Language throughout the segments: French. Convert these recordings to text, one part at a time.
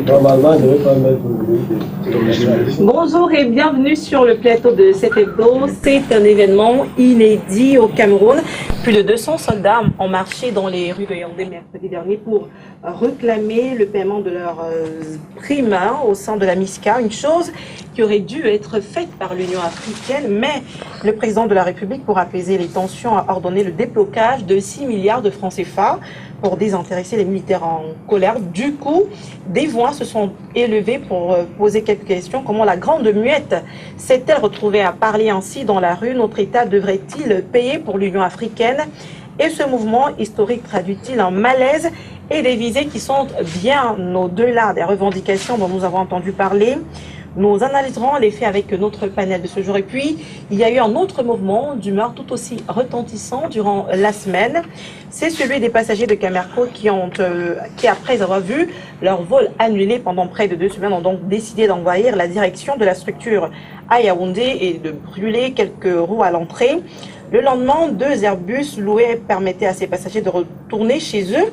Normalement, je ne vais pas mettre le Bonjour et bienvenue sur le plateau de cet hebdo. C'est un événement inédit au Cameroun. Plus de 200 soldats ont marché dans les rues de Yaoundé mercredi dernier pour réclamer le paiement de leurs primes au sein de la MISCA, une chose qui aurait dû être faite par l'Union africaine, mais le président de la République, pour apaiser les tensions, a ordonné le déblocage de 6 milliards de francs CFA pour désintéresser les militaires en colère. Du coup, des voix se sont élevées pour poser quelques questions. Comment la grande muette s'est-elle retrouvée à parler ainsi dans la rue? Notre État devrait-il payer pour l'Union africaine? Et ce mouvement historique traduit-il un malaise et des visées qui sont bien au-delà des revendications dont nous avons entendu parler? Nous analyserons les faits avec notre panel de ce jour. Et puis, il y a eu un autre mouvement d'humeur tout aussi retentissant durant la semaine. C'est celui des passagers de Camerco qui, après avoir vu leur vol annulé pendant près de 2 semaines, ont donc décidé d'envahir la direction de la structure à Yaoundé et de brûler quelques roues à l'entrée. Le lendemain, 2 Airbus loués permettaient à ces passagers de retourner chez eux.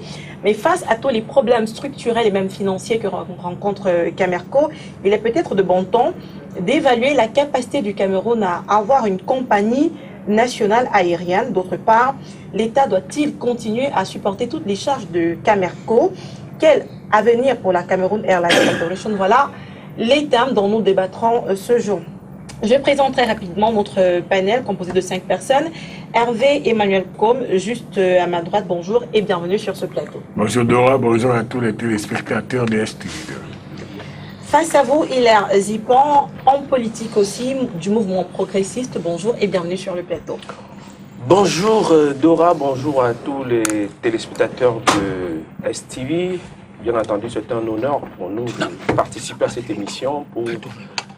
Mais face à tous les problèmes structurels et même financiers que rencontre Camerco, il est peut-être de bon ton d'évaluer la capacité du Cameroun à avoir une compagnie nationale aérienne. D'autre part, l'État doit-il continuer à supporter toutes les charges de Camerco? Quel avenir pour la Cameroun Airlines Corporation? Voilà les thèmes dont nous débattrons ce jour. Je présenterai rapidement notre panel composé de 5 personnes. Hervé Emmanuel Combe, juste à ma droite, bonjour et bienvenue sur ce plateau. Bonjour Dora, bonjour à tous les téléspectateurs de STV. Face à vous, Hilaire Zipan, homme politique aussi du mouvement progressiste, bonjour et bienvenue sur le plateau. Bonjour Dora, bonjour à tous les téléspectateurs de STV. Bien entendu, c'est un honneur pour nous de participer à cette émission pour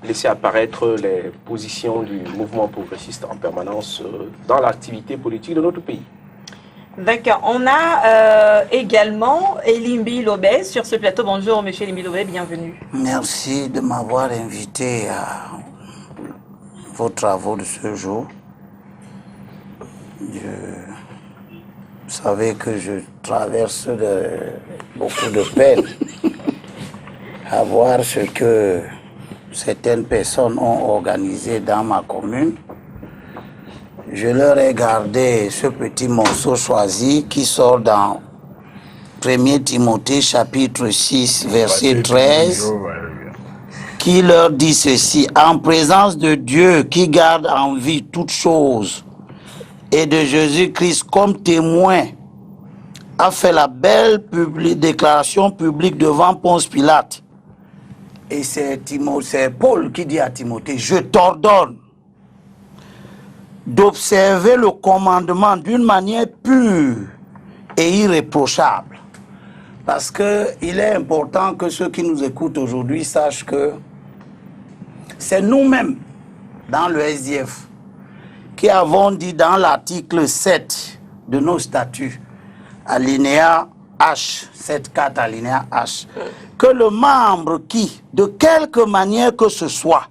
laisser apparaître les positions du mouvement progressiste en permanence dans l'activité politique de notre pays. D'accord. On a également Elimbi Lobé sur ce plateau. Bonjour, monsieur Elimbi Lobé, bienvenue. Merci de m'avoir invité à vos travaux de ce jour. Vous savez que je traverse beaucoup de peine à voir ce que certaines personnes ont organisé dans ma commune. Je leur ai gardé ce petit morceau choisi qui sort dans 1er Timothée chapitre 6 verset 13 qui leur dit ceci: en présence de Dieu qui garde en vie toutes choses et de Jésus-Christ comme témoin, a fait la belle déclaration publique devant Ponce Pilate. Et c'est Paul qui dit à Timothée: je t'ordonne d'observer le commandement d'une manière pure et irréprochable. Parce qu'il est important que ceux qui nous écoutent aujourd'hui sachent que c'est nous-mêmes, dans le SDF, qui avons dit dans l'article 7 de nos statuts, alinéa H, 7.4 alinéa H, que le membre qui, de quelque manière que ce soit,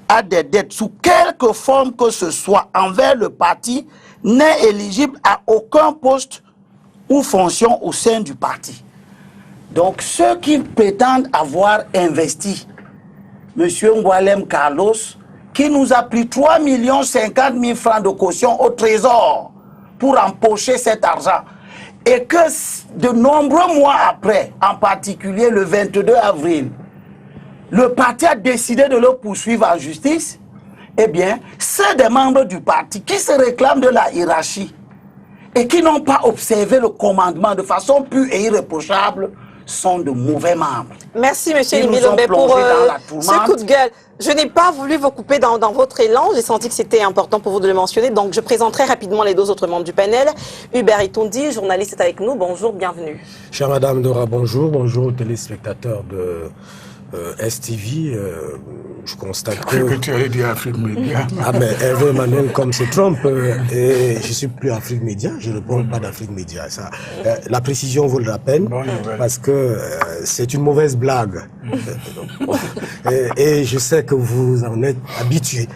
a des dettes sous quelque forme que ce soit envers le parti, n'est éligible à aucun poste ou fonction au sein du parti. Donc ceux qui prétendent avoir investi M. Ngoualem Carlos, qui nous a pris 3 50 000 francs de caution au trésor pour empocher cet argent, et que de nombreux mois après, en particulier le 22 avril, le parti a décidé de le poursuivre en justice, eh bien, c'est des membres du parti qui se réclament de la hiérarchie et qui n'ont pas observé le commandement de façon pure et irréprochable sont de mauvais membres. Merci, monsieur Elimbi-Lobé, pour ce coup de gueule. Je n'ai pas voulu vous couper dans votre élan. J'ai senti que c'était important pour vous de le mentionner. Donc, je présenterai rapidement les 2 autres membres du panel. Hubert Itondi, journaliste, est avec nous. Bonjour, bienvenue. Chère Madame Dora, bonjour. Bonjour aux téléspectateurs de STV. Je constate que tu allais dire Afrique Média. Ah mais Hervé Emmanuel comme se trompe et je suis plus Afrique Média, je ne parle pas d'Afrique Média. Ça, la précision vaut la peine parce que c'est une mauvaise blague Et je sais que vous en êtes habitué.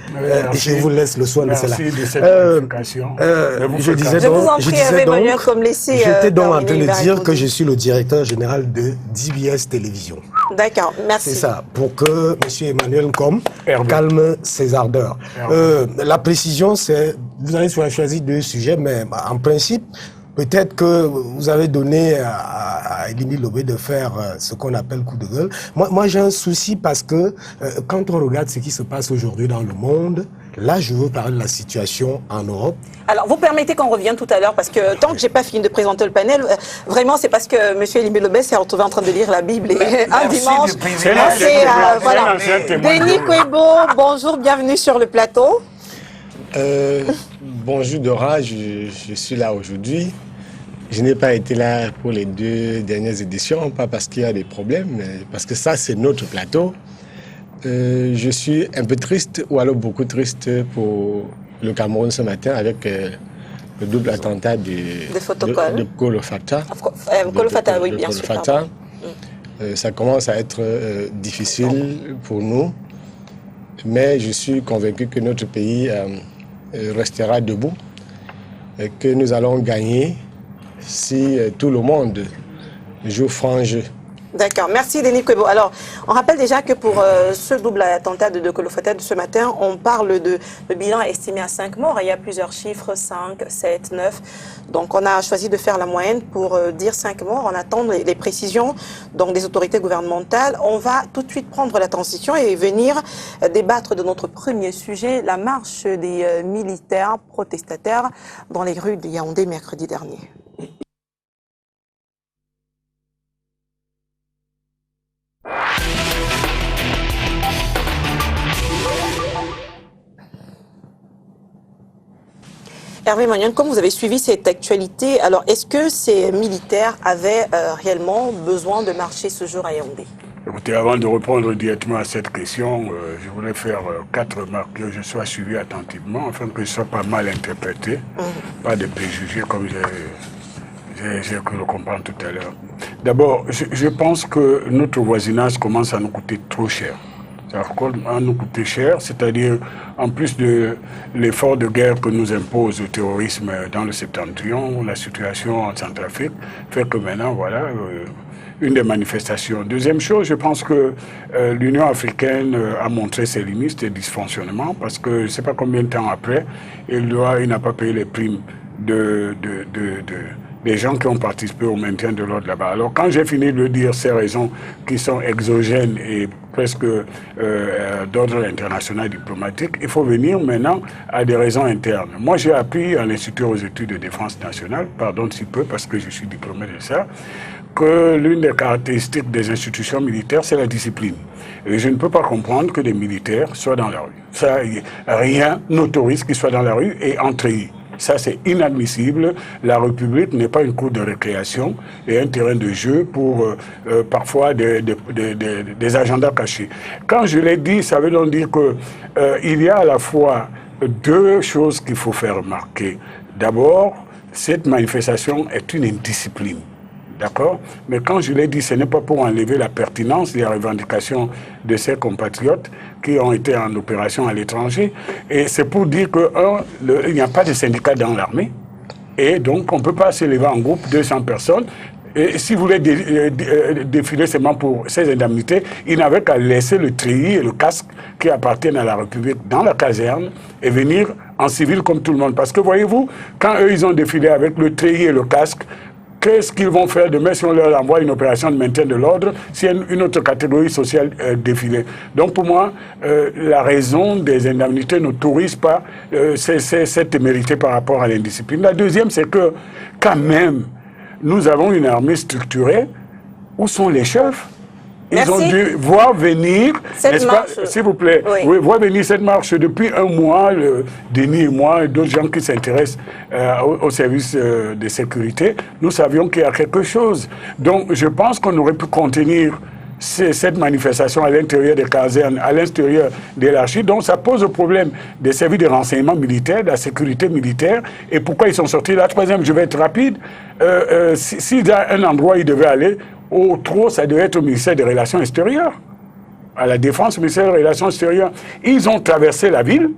Je vous laisse le soin de cela. Merci de cette explication. Je disais Je vous en donc, prie, Hervé Manuel, comme laissé. j'étais donc en train de dire que je suis le directeur général de DBS Télévision. D'accord, merci. C'est ça, pour que M. Emmanuel Comme calme ses ardeurs. La précision, c'est, vous avez choisi deux sujets, mais en principe, peut-être que vous avez donné à Elimi Lobé de faire ce qu'on appelle coup de gueule. Moi j'ai un souci parce que quand on regarde ce qui se passe aujourd'hui dans le monde, là, je veux parler de la situation en Europe. Alors, vous permettez qu'on revienne tout à l'heure, parce que tant que j'ai pas fini de présenter le panel, vraiment, c'est parce que M. Elimi Lobé s'est retrouvé en train de lire la Bible un dimanche. Voilà. Denis Kwebo, bonjour, bienvenue sur le plateau. Bonjour Dora, je suis là aujourd'hui. Je n'ai pas été là pour les 2 dernières éditions, pas parce qu'il y a des problèmes, mais parce que ça, c'est notre plateau. Je suis un peu triste, ou alors beaucoup triste pour le Cameroun ce matin avec le double attentat de Kolo Fata. Kolo Fata, oui, bien sûr. Ça commence à être difficile pour nous, mais je suis convaincu que notre pays restera debout et que nous allons gagner si tout le monde joue franc jeu. D'accord, merci Denis Kwebo. Alors, on rappelle déjà que pour ce double attentat de Kolo Fata de ce matin, on parle de bilan estimé à 5 morts. Il y a plusieurs chiffres, 5, 7, 9. Donc, on a choisi de faire la moyenne pour dire 5 morts. On attend les précisions donc, des autorités gouvernementales. On va tout de suite prendre la transition et venir débattre de notre premier sujet, la marche des militaires protestataires dans les rues de Yaoundé mercredi dernier. Hervé Magnon, comme vous avez suivi cette actualité, alors est-ce que ces militaires avaient réellement besoin de marcher ce jour à Yaoundé? Écoutez, avant de répondre directement à cette question, je voulais faire 4 remarques que je sois suivi attentivement, afin que je ne sois pas mal interprété, pas de préjugés comme j'ai cru le comprendre tout à l'heure. D'abord, je pense que notre voisinage commence à nous coûter trop cher. Ça va nous coûter cher, c'est-à-dire en plus de l'effort de guerre que nous impose le terrorisme dans le septentrion, la situation en Centrafrique fait que maintenant, voilà, une des manifestations. Deuxième chose, je pense que l'Union africaine a montré ses limites et dysfonctionnements parce que je ne sais pas combien de temps après, il n'a pas payé les primes des gens qui ont participé au maintien de l'ordre là-bas. Alors quand j'ai fini de dire ces raisons qui sont exogènes et presque d'ordre international diplomatique, il faut venir maintenant à des raisons internes. Moi j'ai appris à l'Institut aux études de défense nationale, pardon si peu parce que je suis diplômé de ça, que l'une des caractéristiques des institutions militaires, c'est la discipline. Et je ne peux pas comprendre que des militaires soient dans la rue. Ça, rien n'autorise qu'ils soient dans la rue et en treillis. Ça, c'est inadmissible. La République n'est pas une cour de récréation et un terrain de jeu pour parfois des agendas cachés. Quand je l'ai dit, ça veut donc dire qu'il y a à la fois 2 choses qu'il faut faire remarquer. D'abord, cette manifestation est une indiscipline. D'accord? Mais quand je l'ai dit, ce n'est pas pour enlever la pertinence des revendications de ces compatriotes qui ont été en opération à l'étranger. Et c'est pour dire qu'il n'y a pas de syndicat dans l'armée. Et donc, on ne peut pas se lever en groupe, 200 personnes. Et si vous voulez défiler seulement pour ces indemnités, ils n'avaient qu'à laisser le treillis et le casque qui appartiennent à la République dans la caserne et venir en civil comme tout le monde. Parce que voyez-vous, quand eux, ils ont défilé avec le treillis et le casque, qu'est-ce qu'ils vont faire demain si on leur envoie une opération de maintien de l'ordre, si une autre catégorie sociale défilée? Donc pour moi, la raison des indemnités n'autorise pas cette témérité par rapport à l'indiscipline. La deuxième, c'est que quand même, nous avons une armée structurée. Où sont les chefs? Ils ont dû voir venir, n'est-ce pas, s'il vous plaît, oui, voir venir cette marche depuis un mois, Denis et moi, et d'autres gens qui s'intéressent au service de sécurité. Nous savions qu'il y a quelque chose. Donc, je pense qu'on aurait pu contenir cette manifestation à l'intérieur des casernes, à l'intérieur de l'archi. Donc, ça pose le problème des services de renseignement militaire, de la sécurité militaire. Et pourquoi ils sont sortis là? Troisième, je vais être rapide. S'il y a un endroit où ils devaient aller, Au trop, ça devait être au ministère des Relations extérieures. À la Défense, au ministère des Relations extérieures. Ils ont traversé la ville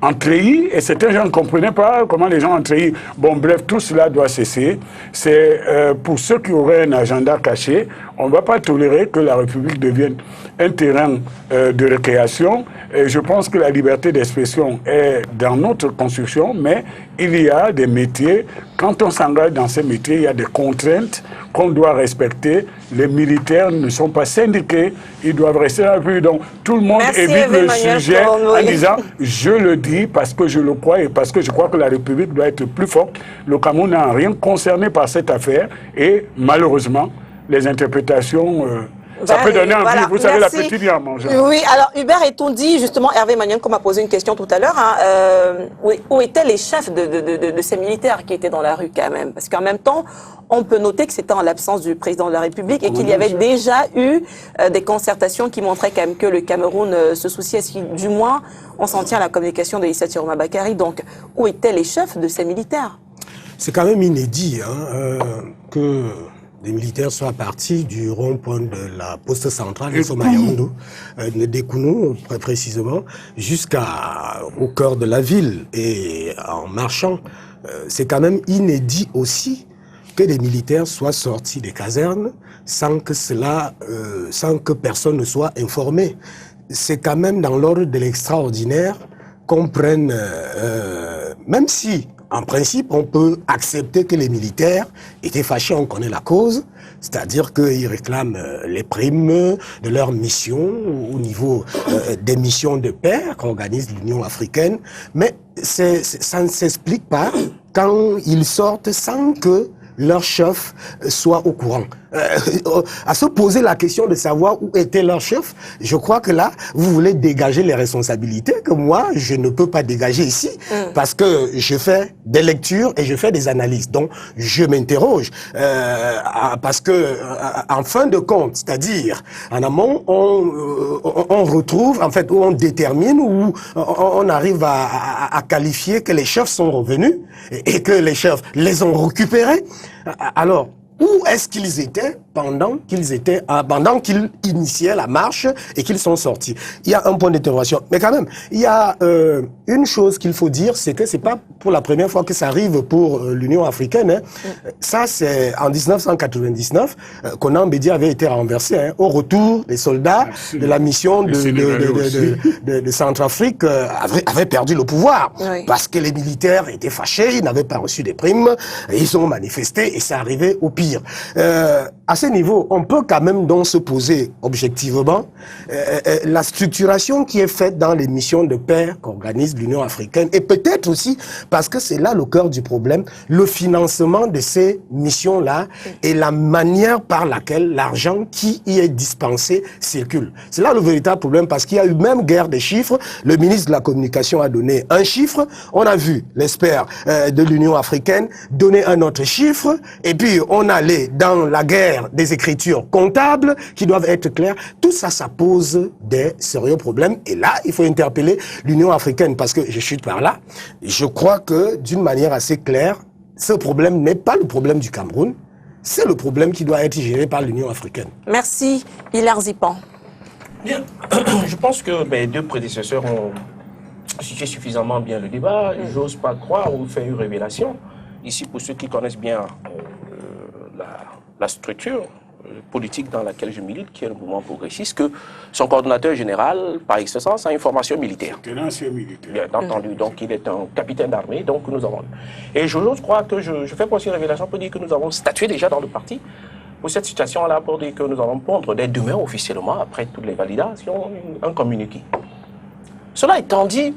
en treillis, et certains gens ne comprenaient pas comment les gens en treillis. Bon, bref, tout cela doit cesser. C'est pour ceux qui auraient un agenda caché, on ne va pas tolérer que la République devienne un terrain de récréation. Et je pense que la liberté d'expression est dans notre construction, mais il y a des métiers, quand on s'engage dans ces métiers, il y a des contraintes qu'on doit respecter. Les militaires ne sont pas syndiqués, ils doivent rester à vue. Donc tout le monde évite le sujet en disant « je le dis parce que je le crois et parce que je crois que la République doit être plus forte ». Le Cameroun n'a rien concerné par cette affaire et malheureusement, les interprétations... ça peut donner envie, vous savez, la petite vie en mangeant. Oui, alors Hubert Etondi, justement, Hervé Manion, comme a posé une question tout à l'heure, hein, où étaient les chefs de ces militaires qui étaient dans la rue quand même? Parce qu'en même temps, on peut noter que c'était en l'absence du président de la République et qu'il y avait déjà eu des concertations qui montraient quand même que le Cameroun se souciait, si du moins on s'en tient à la communication de Issa Chiroma Bakary. Donc, où étaient les chefs de ces militaires? C'est quand même inédit que des militaires soient partis du rond-point de la poste centrale de Somayaoundou, de Kounou précisément, jusqu'au cœur de la ville. Et en marchant, c'est quand même inédit aussi que des militaires soient sortis des casernes sans que personne ne soit informé. C'est quand même dans l'ordre de l'extraordinaire qu'on prenne, même si en principe, on peut accepter que les militaires étaient fâchés, on connaît la cause, c'est-à-dire qu'ils réclament les primes de leur mission au niveau des missions de paix qu'organise l'Union africaine, mais ça ne s'explique pas quand ils sortent sans que leur chef soit au courant. À se poser la question de savoir où était leur chef, je crois que là, vous voulez dégager les responsabilités que moi, je ne peux pas dégager ici, parce que je fais des lectures et je fais des analyses. Donc, je m'interroge, parce que, en fin de compte, c'est-à-dire, en amont, on retrouve, en fait, où on détermine, où on arrive à qualifier que les chefs sont revenus et que les chefs les ont récupérés. Alors, où est-ce qu'ils étaient pendant qu'ils initiaient la marche et qu'ils sont sortis? Il y a un point d'interrogation. Mais quand même, il y a une chose qu'il faut dire, c'est que c'est pas pour la première fois que ça arrive pour l'Union africaine. Hein. Ça, c'est en 1999 qu'Onan Bédi avait été renversé. Hein. Au retour, les soldats de la mission de Centrafrique avaient perdu le pouvoir. Oui. Parce que les militaires étaient fâchés, ils n'avaient pas reçu des primes, ils ont manifesté et ça arrivait au pire. À ce niveau, on peut quand même donc se poser objectivement la structuration qui est faite dans les missions de paix qu'organise l'Union africaine, et peut-être aussi, parce que c'est là le cœur du problème, le financement de ces missions-là et la manière par laquelle l'argent qui y est dispensé circule. C'est là le véritable problème, parce qu'il y a eu même guerre des chiffres. Le ministre de la Communication a donné un chiffre, on a vu l'expert de l'Union africaine donner un autre chiffre, et puis on allait dans la guerre des écritures comptables qui doivent être claires. Tout ça, ça pose des sérieux problèmes. Et là, il faut interpeller l'Union africaine, parce que je chute par là. Je crois que, d'une manière assez claire, ce problème n'est pas le problème du Cameroun, c'est le problème qui doit être géré par l'Union africaine. Merci, Hilaire Zipan. Bien, je pense que mes deux prédécesseurs ont situé suffisamment bien le débat. J'ose pas croire ou faire une révélation. Ici, pour ceux qui connaissent bien la structure politique dans laquelle je milite, qui est le mouvement progressiste, que son coordonnateur général, par extension, a une formation militaire. C'est un ancien militaire. Bien entendu, donc il est un capitaine d'armée, donc nous avons... Et j'ose croire que je fais aussi une révélation pour dire que nous avons statué déjà dans le parti pour cette situation-là, pour dire que nous allons pondre dès demain officiellement, après toutes les validations, un communiqué. Cela étant dit,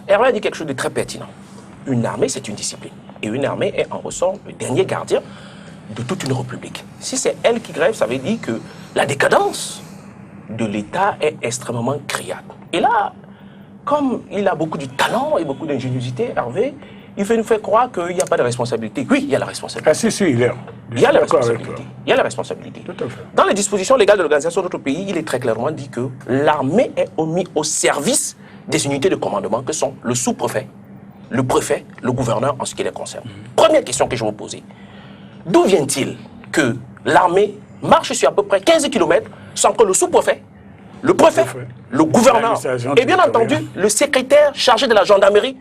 Hervé a dit quelque chose de très pertinent. Une armée, c'est une discipline. Et une armée est en ressort le dernier gardien de toute une république. Si c'est elle qui grève, ça veut dire que la décadence de l'État est extrêmement criarde. Et là, comme il a beaucoup de talent et beaucoup d'ingéniosité, Hervé, il veut nous faire croire qu'il n'y a pas de responsabilité. Oui, il y a la responsabilité. Ah si, il est. Il y a la responsabilité. Il y a la responsabilité. Tout à fait. Dans les dispositions légales de l'organisation de notre pays, il est très clairement dit que l'armée est mise au service des unités de commandement que sont le sous-préfet, le préfet, le gouverneur en ce qui les concerne. Première question que je vais vous poser. D'où vient-il que l'armée marche sur à peu près 15 km sans que le sous-préfet, le préfet, le gouverneur et bien entendu le secrétaire chargé de la gendarmerie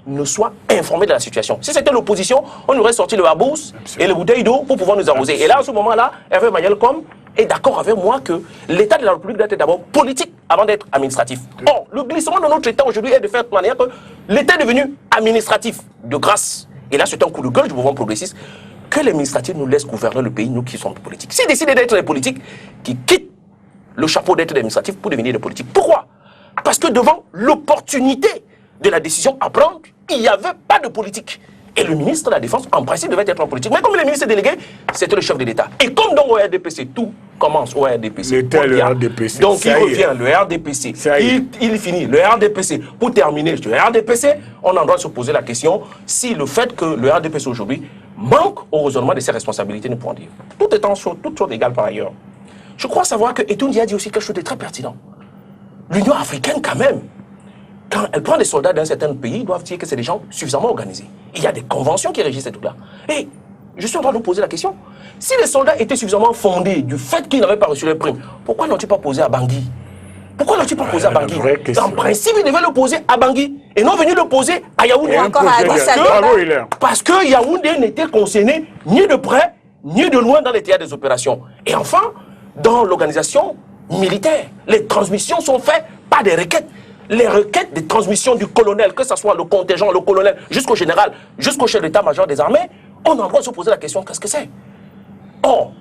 ne soit informé de la situation. Si c'était l'opposition, on aurait sorti le habous et les bouteilles d'eau pour pouvoir nous arroser. Et là, à ce moment-là, Hervé Emmanuel Combes est d'accord avec moi que l'État de la République doit être d'abord politique avant d'être administratif. Or, le glissement de notre État aujourd'hui est de faire de manière que l'État est devenu administratif de grâce. Et là, c'est un coup de gueule du mouvement progressiste que les administratifs nous laissent gouverner le pays, nous qui sommes politiques. S'ils décident d'être les politiques, qui quittent le chapeau d'être administratif pour devenir des politiques. Pourquoi? Parce que devant l'opportunité de la décision à prendre, il n'y avait pas de politique. Et le ministre de la Défense, en principe, devait être en politique. Mais comme le ministre délégué, c'était le chef de l'État. Et comme dans le RDPC, tout commence au RDPC. L'État, le RDPC. Donc il revient, le RDPC. Il finit, le RDPC. Pour terminer, le RDPC, on en doit se poser la question si le fait que le RDPC aujourd'hui manque au raisonnement de ses responsabilités, nous pouvons dire. Tout étant toutes choses égales par ailleurs. Je crois savoir que Etoun a dit aussi quelque chose de très pertinent. L'Union africaine, quand même, quand elle prend des soldats d'un certain pays, ils doivent dire que c'est des gens suffisamment organisés. Il y a des conventions qui régissent ces trucs-là. Et je suis en train de vous poser la question. Si les soldats étaient suffisamment fondés du fait qu'ils n'avaient pas reçu les primes, pourquoi n'ont-ils pas posé à Bangui? Pourquoi n'ont-ils pas posé à Bangui? En principe, ils devaient le poser à Bangui et non venir le poser à Yaoundé. Encore à Addis Abeba. Parce que Yaoundé n'était concerné ni de près, ni de loin dans les théâtres des opérations. Et enfin, dans l'organisation militaire, les transmissions sont faites par des requêtes. Les requêtes de transmission du colonel, que ce soit le contingent, le colonel, jusqu'au général, jusqu'au chef d'état-major des armées, on a le droit de se poser la question, qu'est-ce que c'est? Or,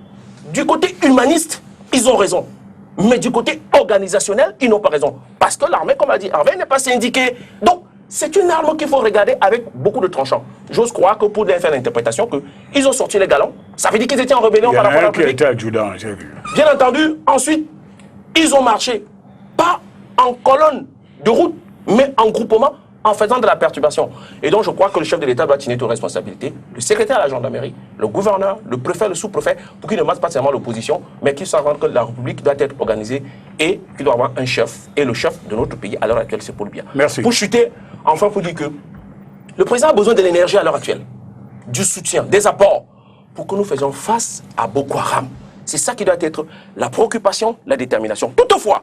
du côté humaniste, ils ont raison. Mais du côté organisationnel, ils n'ont pas raison. Parce que l'armée, comme a dit Hervé, n'est pas syndiquée. Donc, c'est une arme qu'il faut regarder avec beaucoup de tranchants. J'ose croire que pour faire l'interprétation qu'ils ont sorti les galons, ça veut dire qu'ils étaient en rébellion par rapport à la République. Bien entendu, ensuite, ils ont marché, pas en colonne de route, mais en groupement, en faisant de la perturbation. Et donc, je crois que le chef de l'État doit tenir toute responsabilité, le secrétaire à la gendarmerie, le gouverneur, le préfet, le sous-préfet, pour qu'il ne masse pas seulement l'opposition, mais qu'il s'en rende que la République doit être organisée et qu'il doit avoir un chef. Et le chef de notre pays, à l'heure actuelle, c'est pour le bien. Merci. Pour chuter, enfin, pour dire que le président a besoin de l'énergie à l'heure actuelle, du soutien, des apports, pour que nous faisions face à Boko Haram. C'est ça qui doit être la préoccupation, la détermination. Toutefois,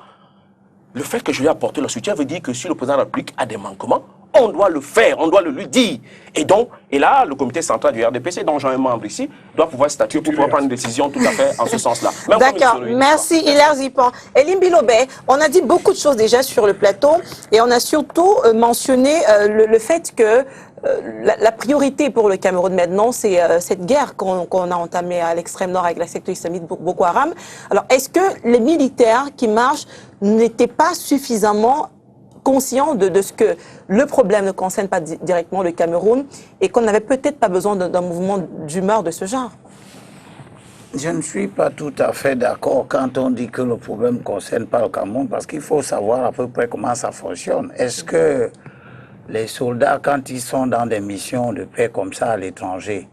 le fait que je lui ai apporté le soutien veut dire que si le président de la République a des manquements, on doit le faire, on doit le lui dire. Et donc, et là, le comité central du RDPC, dont j'ai un membre ici, doit pouvoir statuer pour pouvoir prendre une décision tout à fait en ce sens-là. D'accord, merci Hilaire Zipan. Elim Bilobé, on a dit beaucoup de choses déjà sur le plateau et on a surtout mentionné le fait que la priorité pour le Cameroun maintenant, c'est cette guerre qu'on a entamée à l'extrême nord avec la secte islamique Boko Haram. Alors, est-ce que les militaires qui marchent n'étaient pas suffisamment conscients de ce que le problème ne concerne pas directement le Cameroun et qu'on n'avait peut-être pas besoin d'un mouvement d'humeur de ce genre? Je ne suis pas tout à fait d'accord quand on dit que le problème ne concerne pas le Cameroun, parce qu'il faut savoir à peu près comment ça fonctionne. Est-ce que les soldats, quand ils sont dans des missions de paix comme ça à l'étranger,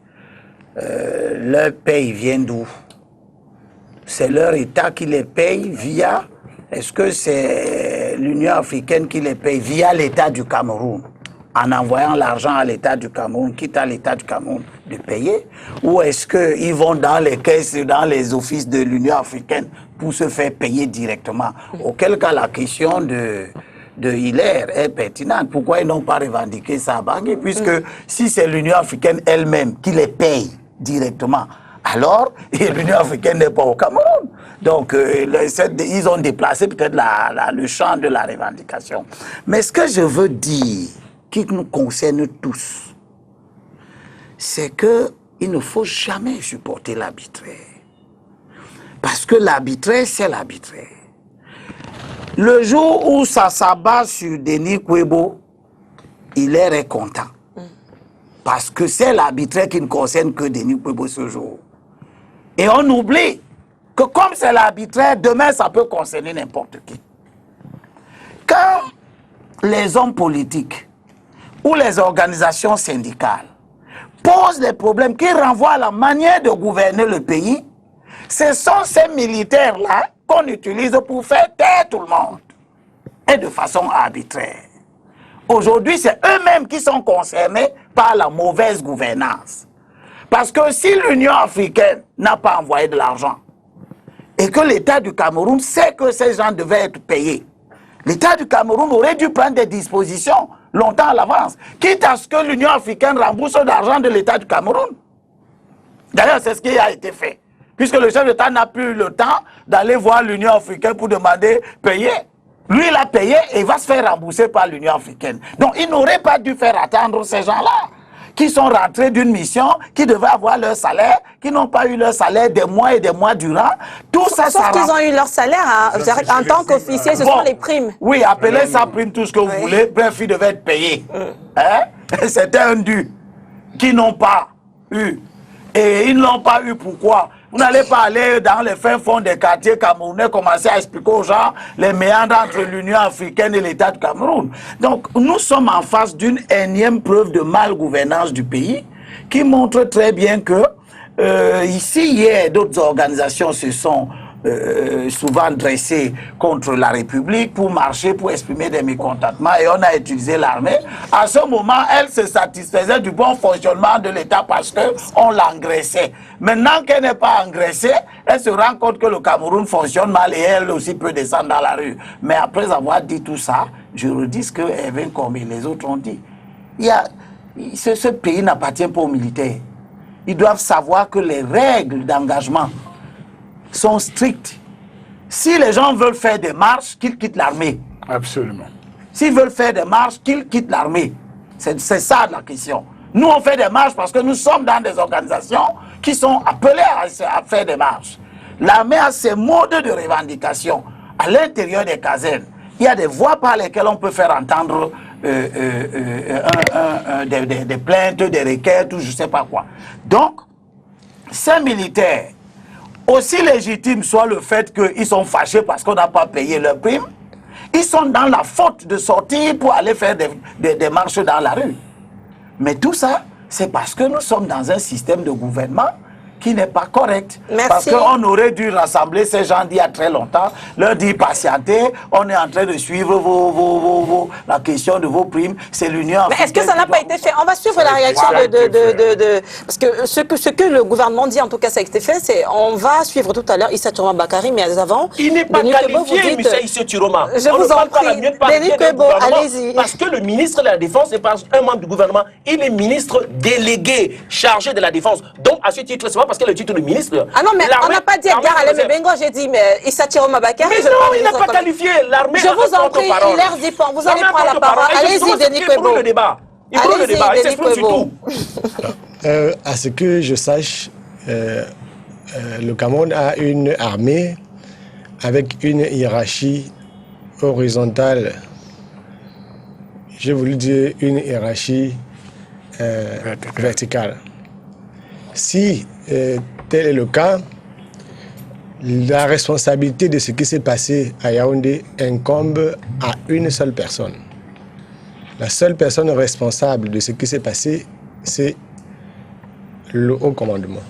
leur paye vient d'où? C'est leur État qui les paye via... Est-ce que c'est l'Union africaine qui les paye via l'État du Cameroun, en envoyant l'argent à l'État du Cameroun, quitte à l'État du Cameroun de payer? Ou est-ce qu'ils vont dans les caisses, dans les offices de l'Union africaine pour se faire payer directement? Auquel cas la question de Hilaire est pertinente. Pourquoi ils n'ont pas revendiqué ça à Bangui? Puisque si c'est l'Union africaine elle-même qui les paye directement, alors l'Union africaine n'est pas au Cameroun. Donc, ils ont déplacé peut-être le champ de la revendication. Mais ce que je veux dire, qui nous concerne tous, c'est qu'il ne faut jamais supporter l'arbitraire. Parce que l'arbitraire, c'est l'arbitraire. Le jour où ça s'abat sur Denis Kwebo, Hilaire est content. Parce que c'est l'arbitraire qui ne concerne que Denis Kwebo ce jour. Et on oublie que comme c'est l'arbitraire, demain ça peut concerner n'importe qui. Quand les hommes politiques ou les organisations syndicales posent des problèmes qui renvoient à la manière de gouverner le pays, ce sont ces militaires-là qu'on utilise pour faire taire tout le monde, et de façon arbitraire. Aujourd'hui, c'est eux-mêmes qui sont concernés par la mauvaise gouvernance. Parce que si l'Union africaine n'a pas envoyé de l'argent, et que l'État du Cameroun sait que ces gens devaient être payés, l'État du Cameroun aurait dû prendre des dispositions longtemps à l'avance, quitte à ce que l'Union africaine rembourse l'argent de l'État du Cameroun. D'ailleurs, c'est ce qui a été fait, puisque le chef d'État n'a plus le temps d'aller voir l'Union africaine pour demander payer. Lui, il a payé et il va se faire rembourser par l'Union africaine. Donc, il n'aurait pas dû faire attendre ces gens-là, qui sont rentrés d'une mission, qui devaient avoir leur salaire, qui n'ont pas eu leur salaire des mois et des mois durant. Tout ça, sauf qu'ils ont eu leur salaire en tant qu'officier, ce sont les primes. Oui, appelez ça prime, tout ce que vous voulez. Bref, ils devaient être payés. Hein? C'était un dû qu'ils n'ont pas eu. Et ils ne l'ont pas eu, pourquoi? Vous n'allez pas aller dans les fins fonds des quartiers camerounais commencer à expliquer aux gens les méandres entre l'Union africaine et l'État du Cameroun. Donc, nous sommes en face d'une énième preuve de malgouvernance du pays qui montre très bien que ici, hier, d'autres organisations se sont souvent dressées contre la République pour marcher, pour exprimer des mécontentements, et on a utilisé l'armée. À ce moment, elle se satisfaisait du bon fonctionnement de l'État parce qu'on l'engraissait. Maintenant qu'elle n'est pas engraissée, elle se rend compte que le Cameroun fonctionne mal et elle aussi peut descendre dans la rue. Mais après avoir dit tout ça, je redis ce que Hervé comme les autres ont dit. Ce pays n'appartient pas aux militaires. Ils doivent savoir que les règles d'engagement sont strictes. Si les gens veulent faire des marches, qu'ils quittent l'armée. Absolument. S'ils veulent faire des marches, qu'ils quittent l'armée. C'est ça la question. Nous, on fait des marches parce que nous sommes dans des organisations qui sont appelées à faire des marches. L'armée a ses modes de revendication. À l'intérieur des casernes, il y a des voies par lesquelles on peut faire entendre des plaintes, des requêtes, ou je ne sais pas quoi. Donc, ces militaires, aussi légitime soit le fait qu'ils sont fâchés parce qu'on n'a pas payé leur prime, ils sont dans la faute de sortir pour aller faire des marches dans la rue. Mais tout ça, c'est parce que nous sommes dans un système de gouvernement qui n'est pas correct. Merci. Parce qu'on aurait dû rassembler ces gens d'il y a très longtemps, leur dire patienter, on est en train de suivre la question de vos primes, c'est l'Union africaine. Mais est-ce que ça n'a pas été fait? On va suivre la réaction parce que ce que le gouvernement dit, en tout cas, ça a été fait, c'est on va suivre tout à l'heure Issa Chiroma Bakary, mais avant... Il n'est pas qualifié, M. Issa Chiroma. Je vous en prie, Denis Kwebo, allez-y. Parce que le ministre de la Défense n'est pas un membre du gouvernement, il est ministre délégué, chargé de la Défense. Donc, à ce titre, c'est pas parce que le titre de ministre... Ah non, mais on n'a pas dit Edgar Alem Bengo, j'ai dit, mais Issa Chiroma Bakary... Mais non, il n'a pas qualifié, l'armée... Je vous en prie, il leur dit pas, vous allez prendre la parole. Allez-y, Denis Kwebo. Il brûle le débat, il s'exprime sur tout. À ce que je sache, le Cameroun a une armée avec une hiérarchie horizontale. J'ai voulu dire une hiérarchie verticale. Si tel est le cas, la responsabilité de ce qui s'est passé à Yaoundé incombe à une seule personne. La seule personne responsable de ce qui s'est passé, c'est le haut commandement.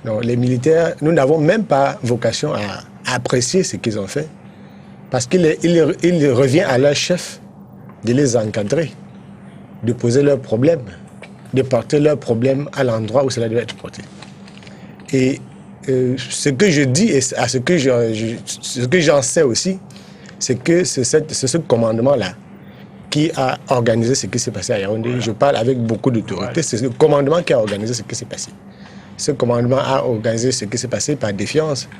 Donc, les militaires, nous n'avons même pas vocation à apprécier ce qu'ils ont fait, parce qu'il revient à leur chef de les encadrer, de poser leurs problèmes, de porter leurs problèmes à l'endroit où cela doit être porté. Et ce que je dis, et à ce que j'en sais aussi, c'est que c'est ce commandement-là qui a organisé ce qui s'est passé à Yaoundé. Voilà. Je parle avec beaucoup d'autorité. C'est le commandement qui a organisé ce qui s'est passé. Ce commandement a organisé ce qui s'est passé par défiance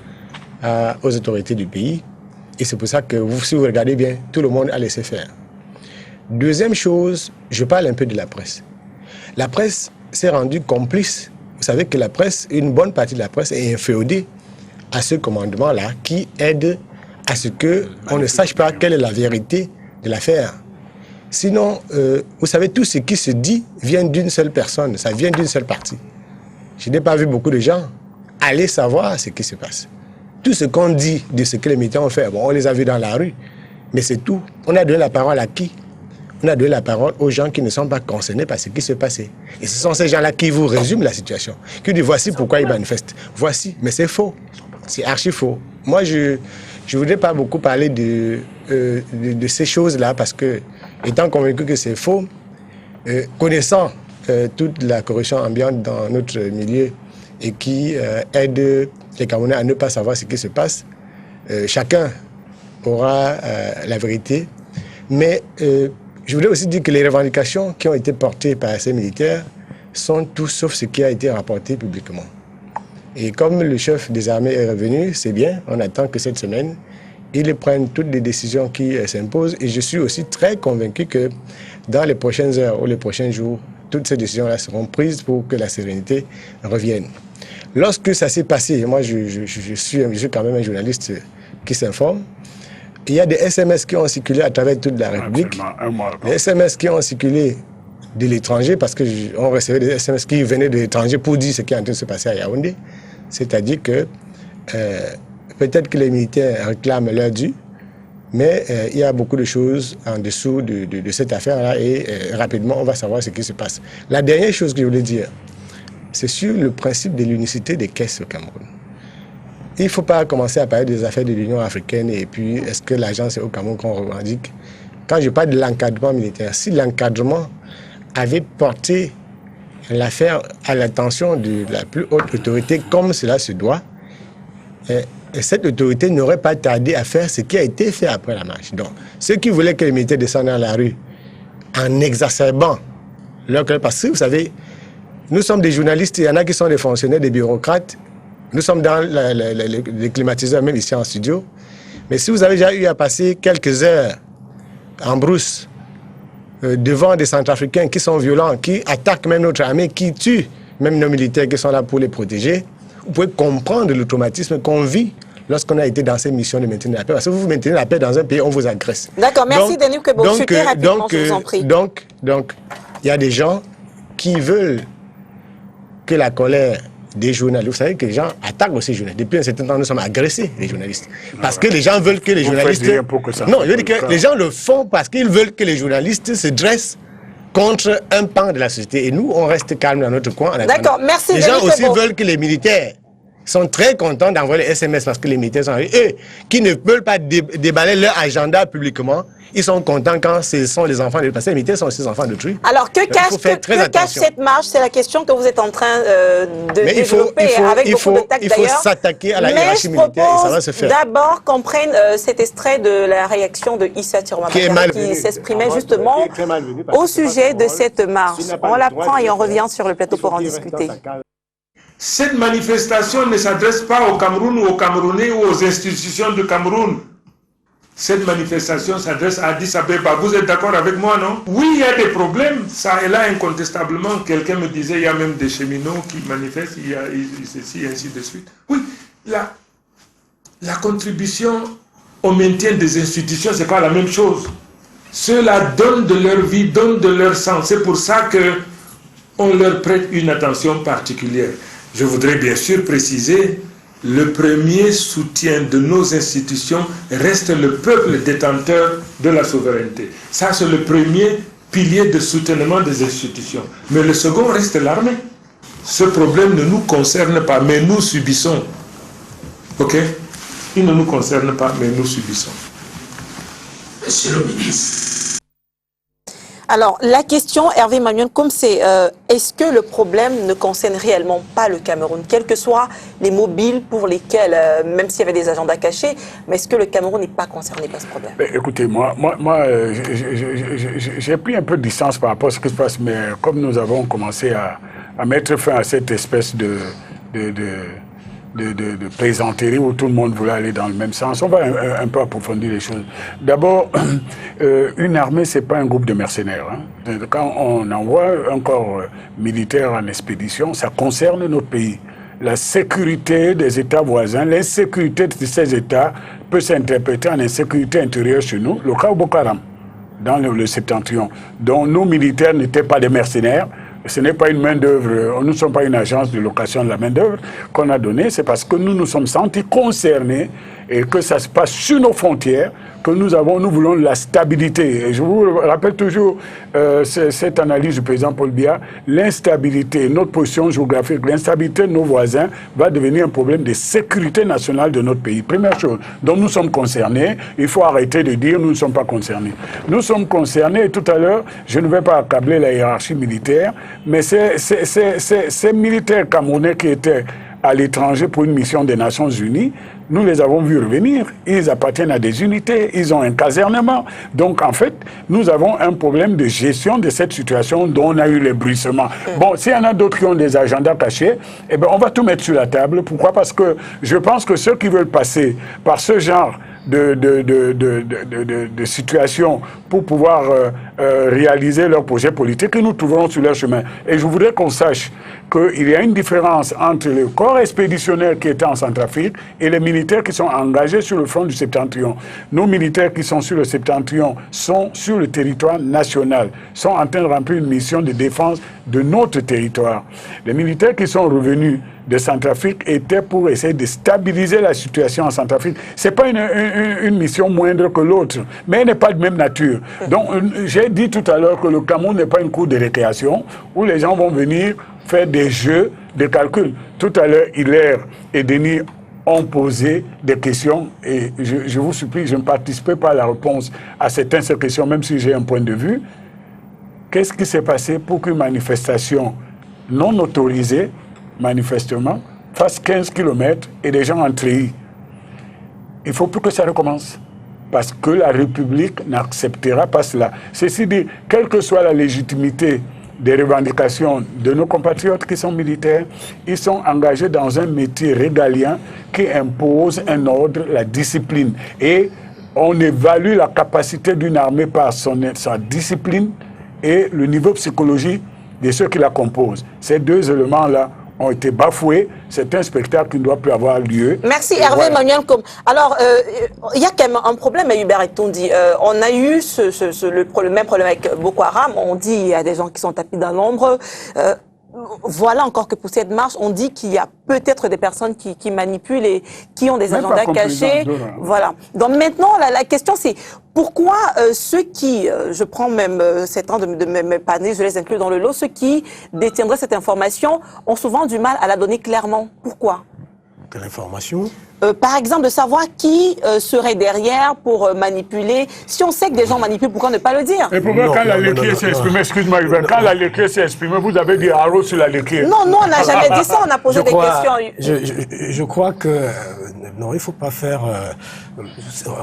aux autorités du pays. Et c'est pour ça que, si vous regardez bien, tout le monde a laissé faire. Deuxième chose, je parle un peu de la presse. La presse s'est rendue complice. Vous savez que la presse, une bonne partie de la presse est inféodée à ce commandement-là qui aide à ce qu'on ne sache pas quelle est la vérité de l'affaire. Sinon, vous savez, tout ce qui se dit vient d'une seule personne, ça vient d'une seule partie. Je n'ai pas vu beaucoup de gens aller savoir ce qui se passe. Tout ce qu'on dit de ce que les militaires ont fait, bon, on les a vus dans la rue, mais c'est tout. On a donné la parole à qui? On a donné la parole aux gens qui ne sont pas concernés par ce qui se passait. Et ce sont ces gens-là qui vous résument la situation, qui disent voici pourquoi ils manifestent. Voici, mais c'est faux. C'est archi faux. Moi, je ne voudrais pas beaucoup parler de ces choses-là parce que, étant convaincu que c'est faux, connaissant toute la corruption ambiante dans notre milieu et qui aide les Camerounais à ne pas savoir ce qui se passe. Chacun aura la vérité. Mais je voulais aussi dire que les revendications qui ont été portées par ces militaires sont tout sauf ce qui a été rapporté publiquement. Et comme le chef des armées est revenu, c'est bien, on attend que cette semaine, ils prennent toutes les décisions qui s'imposent. Et je suis aussi très convaincu que dans les prochaines heures ou les prochains jours, toutes ces décisions-là seront prises pour que la sérénité revienne. Lorsque ça s'est passé, moi je suis quand même un journaliste qui s'informe, il y a des SMS qui ont circulé à travers toute la République, des SMS qui ont circulé de l'étranger, parce qu'on recevait des SMS qui venaient de l'étranger pour dire ce qui est en train de se passer à Yaoundé. C'est-à-dire que peut-être que les militaires réclament leur dû, mais il y a beaucoup de choses en dessous de cette affaire-là et rapidement, on va savoir ce qui se passe. La dernière chose que je voulais dire, c'est sur le principe de l'unicité des caisses au Cameroun. Il ne faut pas commencer à parler des affaires de l'Union africaine et puis est-ce que l'agence est au Cameroun qu'on revendique. Quand je parle de l'encadrement militaire, si l'encadrement avait porté l'affaire à l'attention de la plus haute autorité comme cela se doit, et cette autorité n'aurait pas tardé à faire ce qui a été fait après la marche. Donc, ceux qui voulaient que les militaires descendent dans la rue en exacerbant leur... Parce que, vous savez, nous sommes des journalistes, il y en a qui sont des fonctionnaires, des bureaucrates, nous sommes dans les climatiseurs, même ici en studio. Mais si vous avez déjà eu à passer quelques heures en brousse, devant des Centrafricains qui sont violents, qui attaquent même notre armée, qui tuent même nos militaires qui sont là pour les protéger, vous pouvez comprendre le traumatisme qu'on vit lorsqu'on a été dans ces missions de maintenir la paix. Parce que vous maintenez la paix dans un pays, on vous agresse. D'accord, merci Denis Kebo. Super rapidement, je vous en prie. Donc, il y a des gens qui veulent que la colère des journalistes, vous savez que les gens attaquent aussi les journalistes. Depuis un certain temps, nous sommes agressés, les journalistes. Parce que les gens veulent que les journalistes... Non, je veux dire que les gens le font parce qu'ils veulent que les journalistes se dressent contre un pan de la société. Et nous, on reste calme dans notre coin. D'accord, merci. Les gens aussi veulent que les militaires sont très contents d'envoyer les SMS parce que les militaires sont arrivés. Eux, qui ne veulent pas déballer leur agenda publiquement, ils sont contents quand ce sont les enfants de... Parce que les militaires sont aussi les enfants d'autrui. Alors, que cache cette marche? C'est la question que vous êtes en train de développer avec beaucoup de tact d'ailleurs. Il faut s'attaquer à la hiérarchie militaire et ça va se faire. D'abord qu'on prenne cet extrait de la réaction de Issa Tiromapakara qui s'exprimait justement au sujet de cette marche. On la prend et on revient sur le plateau pour en discuter. Cette manifestation ne s'adresse pas au Cameroun ou aux Camerounais ou aux institutions du Cameroun. Cette manifestation s'adresse à Addis Abeba. Vous êtes d'accord avec moi, non? Oui, il y a des problèmes. Ça est là incontestablement. Quelqu'un me disait, il y a même des cheminots qui manifestent, il y a ceci, ainsi de suite. Oui, la contribution au maintien des institutions, c'est pas la même chose. Ceux-là donnent de leur vie, donnent de leur sang. C'est pour ça qu'on leur prête une attention particulière. Je voudrais bien sûr préciser, le premier soutien de nos institutions reste le peuple détenteur de la souveraineté. Ça, c'est le premier pilier de soutènement des institutions. Mais le second reste l'armée. Ce problème ne nous concerne pas, mais nous subissons. Ok? Il ne nous concerne pas, mais nous subissons. Monsieur le ministre. Alors, la question, Hervé Manuel, comme c'est, est-ce que le problème ne concerne réellement pas le Cameroun, quels que soient les mobiles pour lesquels, même s'il y avait des agendas cachés, mais est-ce que le Cameroun n'est pas concerné par ce problème? Écoutez, moi j'ai pris un peu de distance par rapport à ce qui se passe, mais comme nous avons commencé à mettre fin à cette espèce de plaisanterie où tout le monde voulait aller dans le même sens. On va un peu approfondir les choses. D'abord, une armée, c'est pas un groupe de mercenaires. Hein. Quand on envoie un corps militaire en expédition, ça concerne notre pays. La sécurité des États voisins, l'insécurité de ces États peut s'interpréter en insécurité intérieure chez nous. Le cas au Boko Haram, dans le septentrion, dont nos militaires n'étaient pas des mercenaires. Ce n'est pas une main-d'œuvre, nous ne sommes pas une agence de location de la main-d'œuvre qu'on a donnée, c'est parce que nous nous sommes sentis concernés et que ça se passe sur nos frontières, que nous voulons la stabilité. Et je vous rappelle toujours cette analyse du président Paul Biya, l'instabilité, notre position géographique, l'instabilité de nos voisins va devenir un problème de sécurité nationale de notre pays. Première chose, dont nous sommes concernés, il faut arrêter de dire nous ne sommes pas concernés. Nous sommes concernés, et tout à l'heure, je ne vais pas accabler la hiérarchie militaire, mais ces militaires camerounais qui étaient à l'étranger pour une mission des Nations Unies, nous les avons vus revenir. Ils appartiennent à des unités, ils ont un casernement. Donc, en fait, nous avons un problème de gestion de cette situation dont on a eu les bruissements. Bon, s'il y en a d'autres qui ont des agendas cachés, eh bien, on va tout mettre sur la table. Pourquoi? Parce que je pense que ceux qui veulent passer par ce genre de situation pour pouvoir réaliser leurs projets politiques, nous trouverons sur leur chemin. Et je voudrais qu'on sache qu'il y a une différence entre le corps expéditionnaire qui était en Centrafrique et les militaires qui sont engagés sur le front du Septentrion. Nos militaires qui sont sur le Septentrion sont sur le territoire national, sont en train de remplir une mission de défense de notre territoire. Les militaires qui sont revenus de Centrafrique étaient pour essayer de stabiliser la situation en Centrafrique. Ce n'est pas une mission moindre que l'autre, mais elle n'est pas de même nature. Donc, j'ai dit tout à l'heure que le Cameroun n'est pas une cour de récréation où les gens vont venir faire des jeux de calcul. Tout à l'heure, Hilaire et Denis ont posé des questions et je vous supplie, je ne participerai pas à la réponse à certaines questions, même si j'ai un point de vue. Qu'est-ce qui s'est passé pour qu'une manifestation non autorisée, manifestement, fasse 15 km et des gens en treillis? Il ne faut plus que ça recommence. Parce que la République n'acceptera pas cela. Ceci dit, quelle que soit la légitimité des revendications de nos compatriotes qui sont militaires, ils sont engagés dans un métier régalien qui impose un ordre, la discipline. Et on évalue la capacité d'une armée par sa discipline et le niveau psychologique de ceux qui la composent. Ces deux éléments-là ont été bafoués. C'est un spectacle qui ne doit plus avoir lieu. Merci Hervé Manuel. Alors, il y a quand même un problème à Hubert Etondi. On a eu le même problème avec Boko Haram. On dit qu'il y a des gens qui sont tapis dans l'ombre. Voilà encore que pour cette marche, on dit qu'il y a peut-être des personnes qui manipulent et qui ont des agendas cachés. Voilà. Donc maintenant, la question c'est pourquoi ceux qui, je prends même cet temps de mes panels, je les inclus dans le lot, ceux qui détiendraient cette information ont souvent du mal à la donner clairement. Pourquoi? Quelle information? Par exemple, de savoir qui serait derrière pour manipuler. Si on sait que des gens manipulent, pourquoi ne pas le dire? Et pourquoi quand la Léquier s'est exprimée, excuse-moi, quand la Léquier s'est exprimée, vous avez dit haro sur la Léquier? Non, on n'a jamais dit ça, on a posé des questions. Je crois que, non, il ne faut pas faire,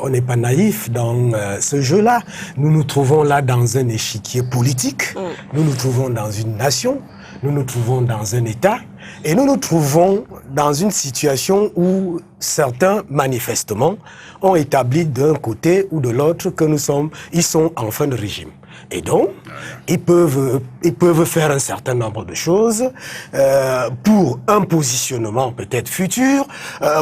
on n'est pas naïf dans ce jeu-là. Nous nous trouvons là dans un échiquier politique, nous nous trouvons dans une nation, nous nous trouvons dans un État. Et nous nous trouvons dans une situation où certains, manifestement, ont établi d'un côté ou de l'autre que ils sont en fin de régime. Et donc, ils peuvent faire un certain nombre de choses pour un positionnement peut-être futur,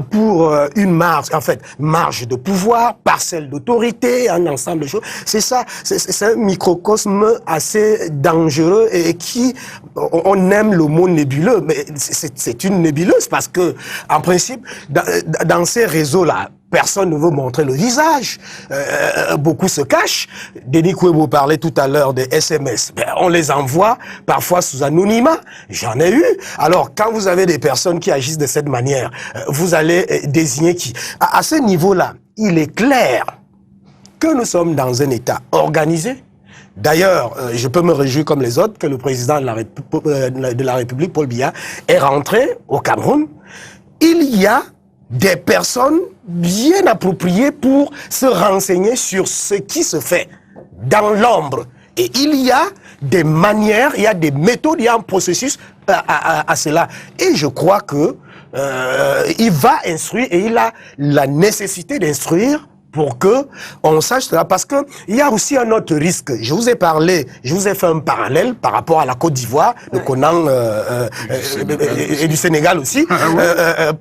pour une marge, en fait, marge de pouvoir, parcelle d'autorité, un ensemble de choses. C'est ça, c'est un microcosme assez dangereux et qui, on aime le mot nébuleux, mais c'est une nébuleuse parce que, en principe, dans ces réseaux-là, personne ne veut montrer le visage. Beaucoup se cachent. Denis Kouébou parlait tout à l'heure des SMS. On les envoie parfois sous anonymat. J'en ai eu. Alors, quand vous avez des personnes qui agissent de cette manière, vous allez désigner qui? À ce niveau-là, il est clair que nous sommes dans un État organisé. D'ailleurs, je peux me réjouir comme les autres que le président de la République, Paul Biya, est rentré au Cameroun. Il y a des personnes bien appropriées pour se renseigner sur ce qui se fait dans l'ombre. Et il y a des manières, il y a des méthodes, il y a un processus à cela. Et je crois que il va instruire et il a la nécessité d'instruire pour que on sache cela, parce que il y a aussi un autre risque. Je vous ai parlé, je vous ai fait un parallèle par rapport à la Côte d'Ivoire, le Conan et du Sénégal aussi,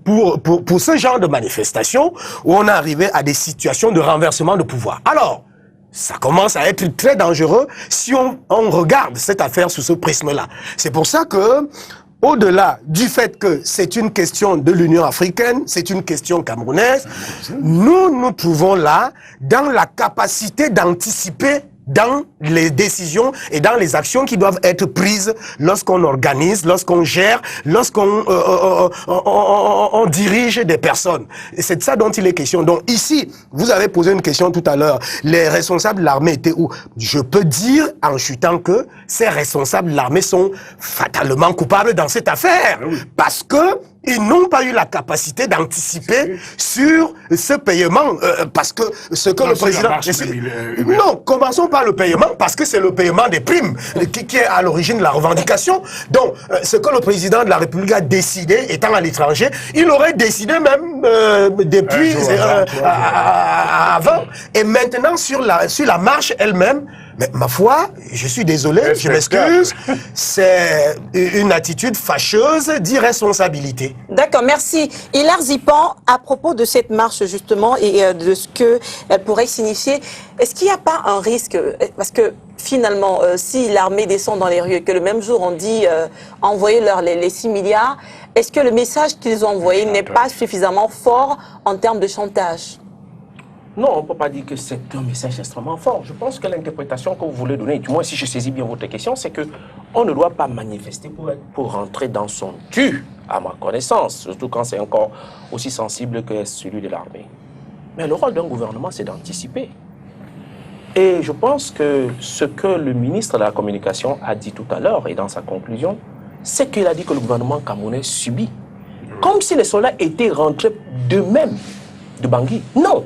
pour ce genre de manifestation où on est arrivé à des situations de renversement de pouvoir. Alors, ça commence à être très dangereux si on regarde cette affaire sous ce prisme-là. C'est pour ça que au-delà du fait que c'est une question de l'Union africaine, c'est une question camerounaise, nous trouvons là dans la capacité d'anticiper dans les décisions et dans les actions qui doivent être prises lorsqu'on organise, lorsqu'on gère, lorsqu'on on dirige des personnes. Et c'est de ça dont il est question. Donc ici, vous avez posé une question tout à l'heure. Les responsables de l'armée étaient où? Je peux dire en chutant que ces responsables de l'armée sont fatalement coupables dans cette affaire. Parce que ils n'ont pas eu la capacité d'anticiper sur ce paiement, parce que ce que le président... Non, commençons par le paiement, parce que c'est le paiement des primes qui est à l'origine de la revendication. Donc, ce que le président de la République a décidé, étant à l'étranger, il aurait décidé même depuis avant, et maintenant sur la marche elle-même. Mais ma foi, je suis désolé, je m'excuse, c'est une attitude fâcheuse d'irresponsabilité. D'accord, merci. Hilaire Zipan, à propos de cette marche justement et de ce qu'elle pourrait signifier, est-ce qu'il n'y a pas un risque, parce que finalement, si l'armée descend dans les rues et que le même jour on dit envoyez-leur les 6 milliards, est-ce que le message qu'ils ont envoyé n'est pas suffisamment fort en termes de chantage ? Non, on ne peut pas dire que c'est un message extrêmement fort. Je pense que l'interprétation que vous voulez donner, du moins si je saisis bien votre question, c'est qu'on ne doit pas manifester pour rentrer dans son dû, à ma connaissance, surtout quand c'est encore aussi sensible que celui de l'armée. Mais le rôle d'un gouvernement, c'est d'anticiper. Et je pense que ce que le ministre de la Communication a dit tout à l'heure et dans sa conclusion, c'est qu'il a dit que le gouvernement camerounais subit. Comme si les soldats étaient rentrés d'eux-mêmes de Bangui. Non.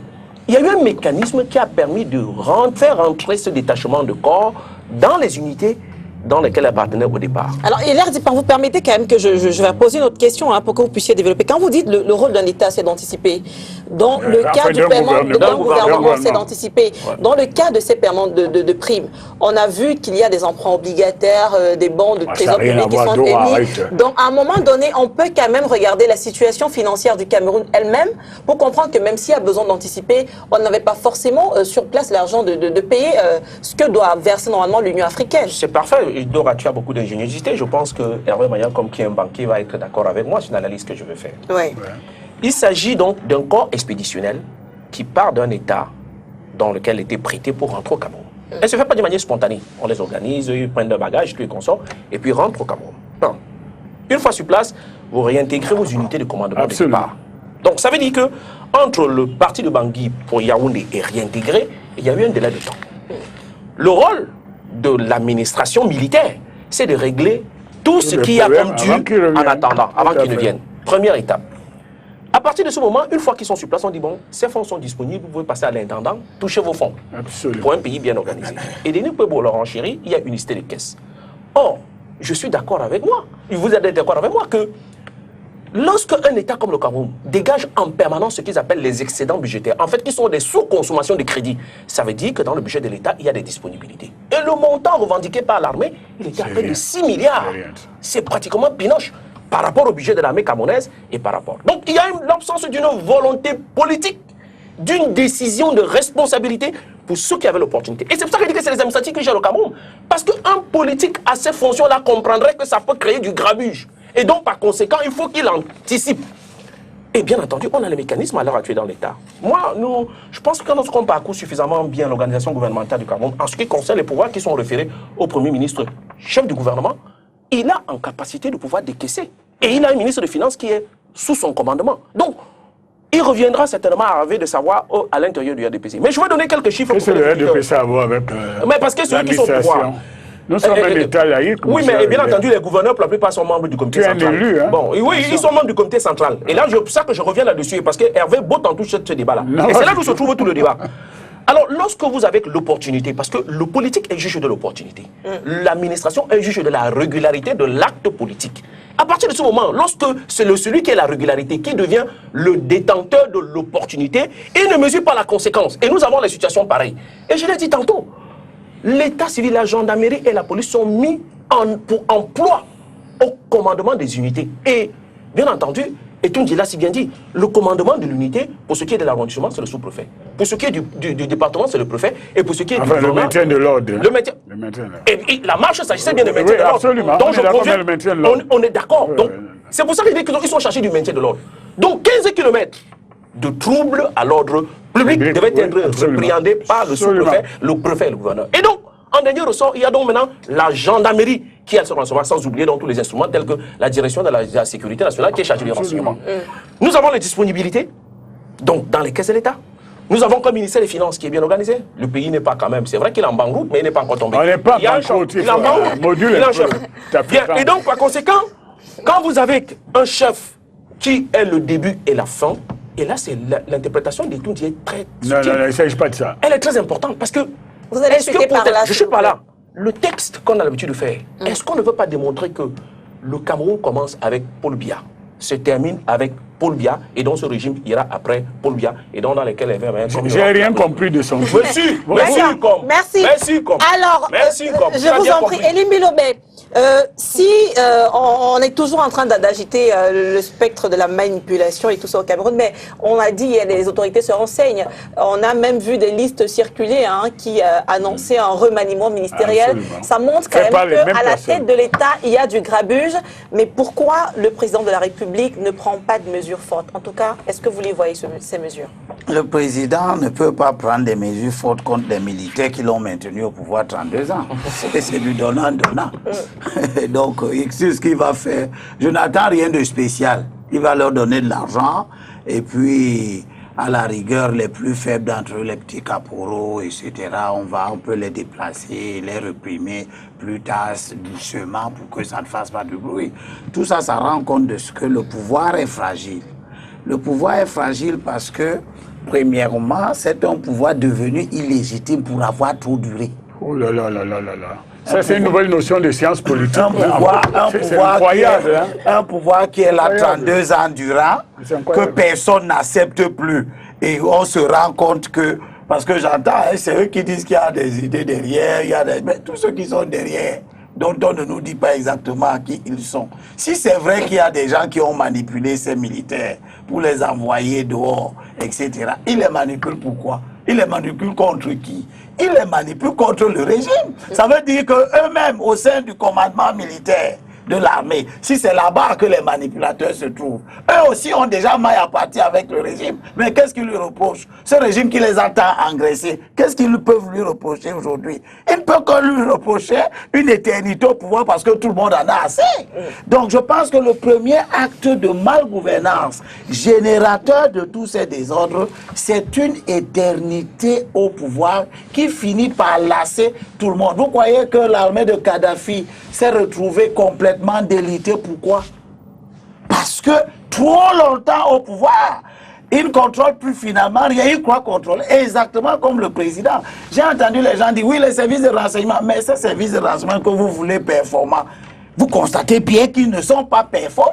Il y a eu un mécanisme qui a permis de faire rentrer ce détachement de corps dans les unités dans lesquelles elle appartenait au départ. Alors, Hilaire Zipan, vous permettez quand même que je vais poser une autre question pour que vous puissiez développer. Quand vous dites le rôle d'un État, c'est d'anticiper. Dans le cas du paiement d'un gouvernement, c'est d'anticiper. Ouais. Dans le cas de ces paiements de primes, on a vu qu'il y a des emprunts obligataires, des bons de trésor public qui sont émis. Donc, à un moment donné, on peut quand même regarder la situation financière du Cameroun elle-même pour comprendre que même s'il y a besoin d'anticiper, on n'avait pas forcément sur place l'argent de payer ce que doit verser normalement l'Union africaine. C'est parfait. Dora, tu as beaucoup d'ingéniosité. Je pense que Hervé Mayan, comme qui est un banquier, va être d'accord avec moi sur l'analyse que je vais faire. Oui. Ouais. Il s'agit donc d'un corps expéditionnel qui part d'un État dans lequel il était prêté pour rentrer au Cameroun. Elle ne se fait pas de manière spontanée. On les organise, ils prennent leur bagage, tout et consorts, et puis rentrent au Cameroun. Non. Une fois sur place, vous réintégrez vos unités de commandement de départ. Donc ça veut dire que entre le parti de Bangui pour Yaoundé et réintégré, il y a eu un délai de temps. Le rôle de l'administration militaire, c'est de régler tout ce qu'il y a comme dû en attendant, avant qu'ils ne viennent. Première étape. À partir de ce moment, une fois qu'ils sont sur place, on dit bon, ces fonds sont disponibles, vous pouvez passer à l'intendant, toucher vos fonds. Absolument. Pour un pays bien organisé. Et Denis Pebo leur enchérit, il y a une unité de caisse. Or, je suis d'accord avec moi, vous êtes d'accord avec moi que lorsque un État comme le Cameroun dégage en permanence ce qu'ils appellent les excédents budgétaires, en fait, qui sont des sous-consommations de crédit, ça veut dire que dans le budget de l'État, il y a des disponibilités. Et le montant revendiqué par l'armée, il était à près de 6 milliards. C'est pratiquement pinoche par rapport au budget de l'armée camerounaise et par rapport. Donc, il y a l'absence d'une volonté politique, d'une décision de responsabilité pour ceux qui avaient l'opportunité. Et c'est pour ça que je dis que c'est les administratifs qui gèrent le Cameroun. Parce qu'un politique à ces fonctions-là comprendrait que ça peut créer du grabuge. Et donc, par conséquent, il faut qu'il anticipe. Et bien entendu, on a les mécanismes à l'heure actuelle dans l'État. Moi, je pense que lorsqu'on parcourt suffisamment bien l'organisation gouvernementale du Cameroun, en ce qui concerne les pouvoirs qui sont référés au Premier ministre, chef du gouvernement, il a en capacité de pouvoir décaisser. Et il a un ministre de Finances qui est sous son commandement. Donc, il reviendra certainement à rêver de savoir à l'intérieur du RDPC. Mais je vais donner quelques chiffres. Qu'est-ce que le RDPC a à voir avec mais parce que ceux qui sont au pouvoir. Nous sommes un État laïque. Oui, mais bien entendu, les gouverneurs, pour la plupart, sont membres du comité central. Élu, hein? Bon, oui, ils sont membres du comité central. Et là, c'est pour ça que je reviens là-dessus, parce que Hervé botte en touche ce débat-là. Et c'est là où se trouve tout le débat. Alors, lorsque vous avez l'opportunité, parce que le politique est juge de l'opportunité, l'administration est juge de la régularité de l'acte politique. À partir de ce moment, lorsque c'est celui qui est la régularité qui devient le détenteur de l'opportunité, il ne mesure pas la conséquence. Et nous avons les situations pareilles. Et je l'ai dit tantôt, l'état civil, la gendarmerie et la police sont mis pour emploi au commandement des unités. Et bien entendu, Et Toundji l'a si bien dit, le commandement de l'unité, pour ce qui est de l'arrondissement, c'est le sous-préfet. Pour ce qui est du département, c'est le préfet. Et pour ce qui est enfin, du le maintien de l'ordre. Le maintien. Le maintien de l'ordre. Et la marche s'agissait bien de maintien Oui, de l'ordre. absolument. Donc On est d'accord, mais le maintien de l'ordre. on est d'accord. Donc c'est pour ça qu'ils sont chargés du maintien de l'ordre. Donc 15 km de troubles à l'ordre public devaient être répréhendés par le sous-préfet, le préfet et le gouverneur. Et donc, en dernier ressort, il y a donc maintenant la gendarmerie qui a ce renseignement, sans oublier donc tous les instruments tels que la direction de la sécurité nationale qui est chargée du renseignement. Nous avons les disponibilités, donc dans les caisses de l'État. Nous avons comme ministère des Finances qui est bien organisé. Le pays n'est pas quand même, c'est vrai qu'il est en banqueroute, mais il n'est pas encore tombé. On n'est pas il y a un chef. Il est en banqueroute. Il est un chef. Bien. Et donc, par conséquent, quand vous avez un chef qui est le début et la fin, et là, c'est l'interprétation des tout qui est très subtile. Non, il ne s'agit pas de ça. Elle est très importante parce que Vous allez expliquer par là. je suis pas là. Le texte qu'on a l'habitude de faire, est-ce qu'on ne veut pas démontrer que le Cameroun commence avec Paul Biya, se termine avec Paul Biya, et donc ce régime ira après Paul Biya, et donc dans lesquels il y avait J'ai rien compris de son jeu. Merci. Alors, je vous en prie, Elie Bilobé, si on est toujours en train d'agiter le spectre de la manipulation et tout ça au Cameroun, mais on a dit, les autorités se renseignent. On a même vu des listes circuler qui annonçaient un remaniement ministériel. Absolument. Ça montre quand même qu'à la tête de l'État, il y a du grabuge. Mais pourquoi le président de la République ne prend pas de mesures fortes? En tout cas, est-ce que vous les voyez, ces mesures? Le président ne peut pas prendre des mesures fortes contre les militaires qui l'ont maintenu au pouvoir 32 ans. C'est du donnant-donnant. Donc, c'est ce qu'il va faire. Je n'attends rien de spécial. Il va leur donner de l'argent et puis, à la rigueur, les plus faibles d'entre eux, les petits caporaux, etc., on peut les déplacer, les réprimer plus tard, doucement, pour que ça ne fasse pas de bruit. Tout ça, ça rend compte de ce que le pouvoir est fragile. Le pouvoir est fragile parce que, premièrement, c'est un pouvoir devenu illégitime pour avoir trop duré. Oh là là là là là là. Ça, c'est une nouvelle notion de science politique. Un pouvoir qui est là 32 ans durant, que personne n'accepte plus. Et on se rend compte que, parce que j'entends, c'est eux qui disent qu'il y a des idées derrière, mais tous ceux qui sont derrière, dont on ne nous dit pas exactement qui ils sont. Si c'est vrai qu'il y a des gens qui ont manipulé ces militaires pour les envoyer dehors, etc., ils les manipulent pourquoi? Ils les manipulent contre qui? Ils les manipulent contre le régime. Ça veut dire qu'eux-mêmes, au sein du commandement militaire de l'armée, si c'est là-bas que les manipulateurs se trouvent, eux aussi ont déjà maille à partir avec le régime. Mais qu'est-ce qu'ils lui reprochent? Ce régime qui les a tant engraissés, qu'est-ce qu'ils peuvent lui reprocher aujourd'hui? Ils ne peuvent que lui reprocher une éternité au pouvoir parce que tout le monde en a assez. Donc je pense que le premier acte de malgouvernance générateur de tous ces désordres, c'est une éternité au pouvoir qui finit par lasser tout le monde. Vous croyez que l'armée de Kadhafi s'est retrouvée complètement délitée? Pourquoi? Parce que trop longtemps au pouvoir, il ne contrôle plus finalement rien, il croit contrôler, exactement comme le président. J'ai entendu les gens dire, oui, les services de renseignement, mais ces services de renseignement que vous voulez performants, vous constatez bien qu'ils ne sont pas performants.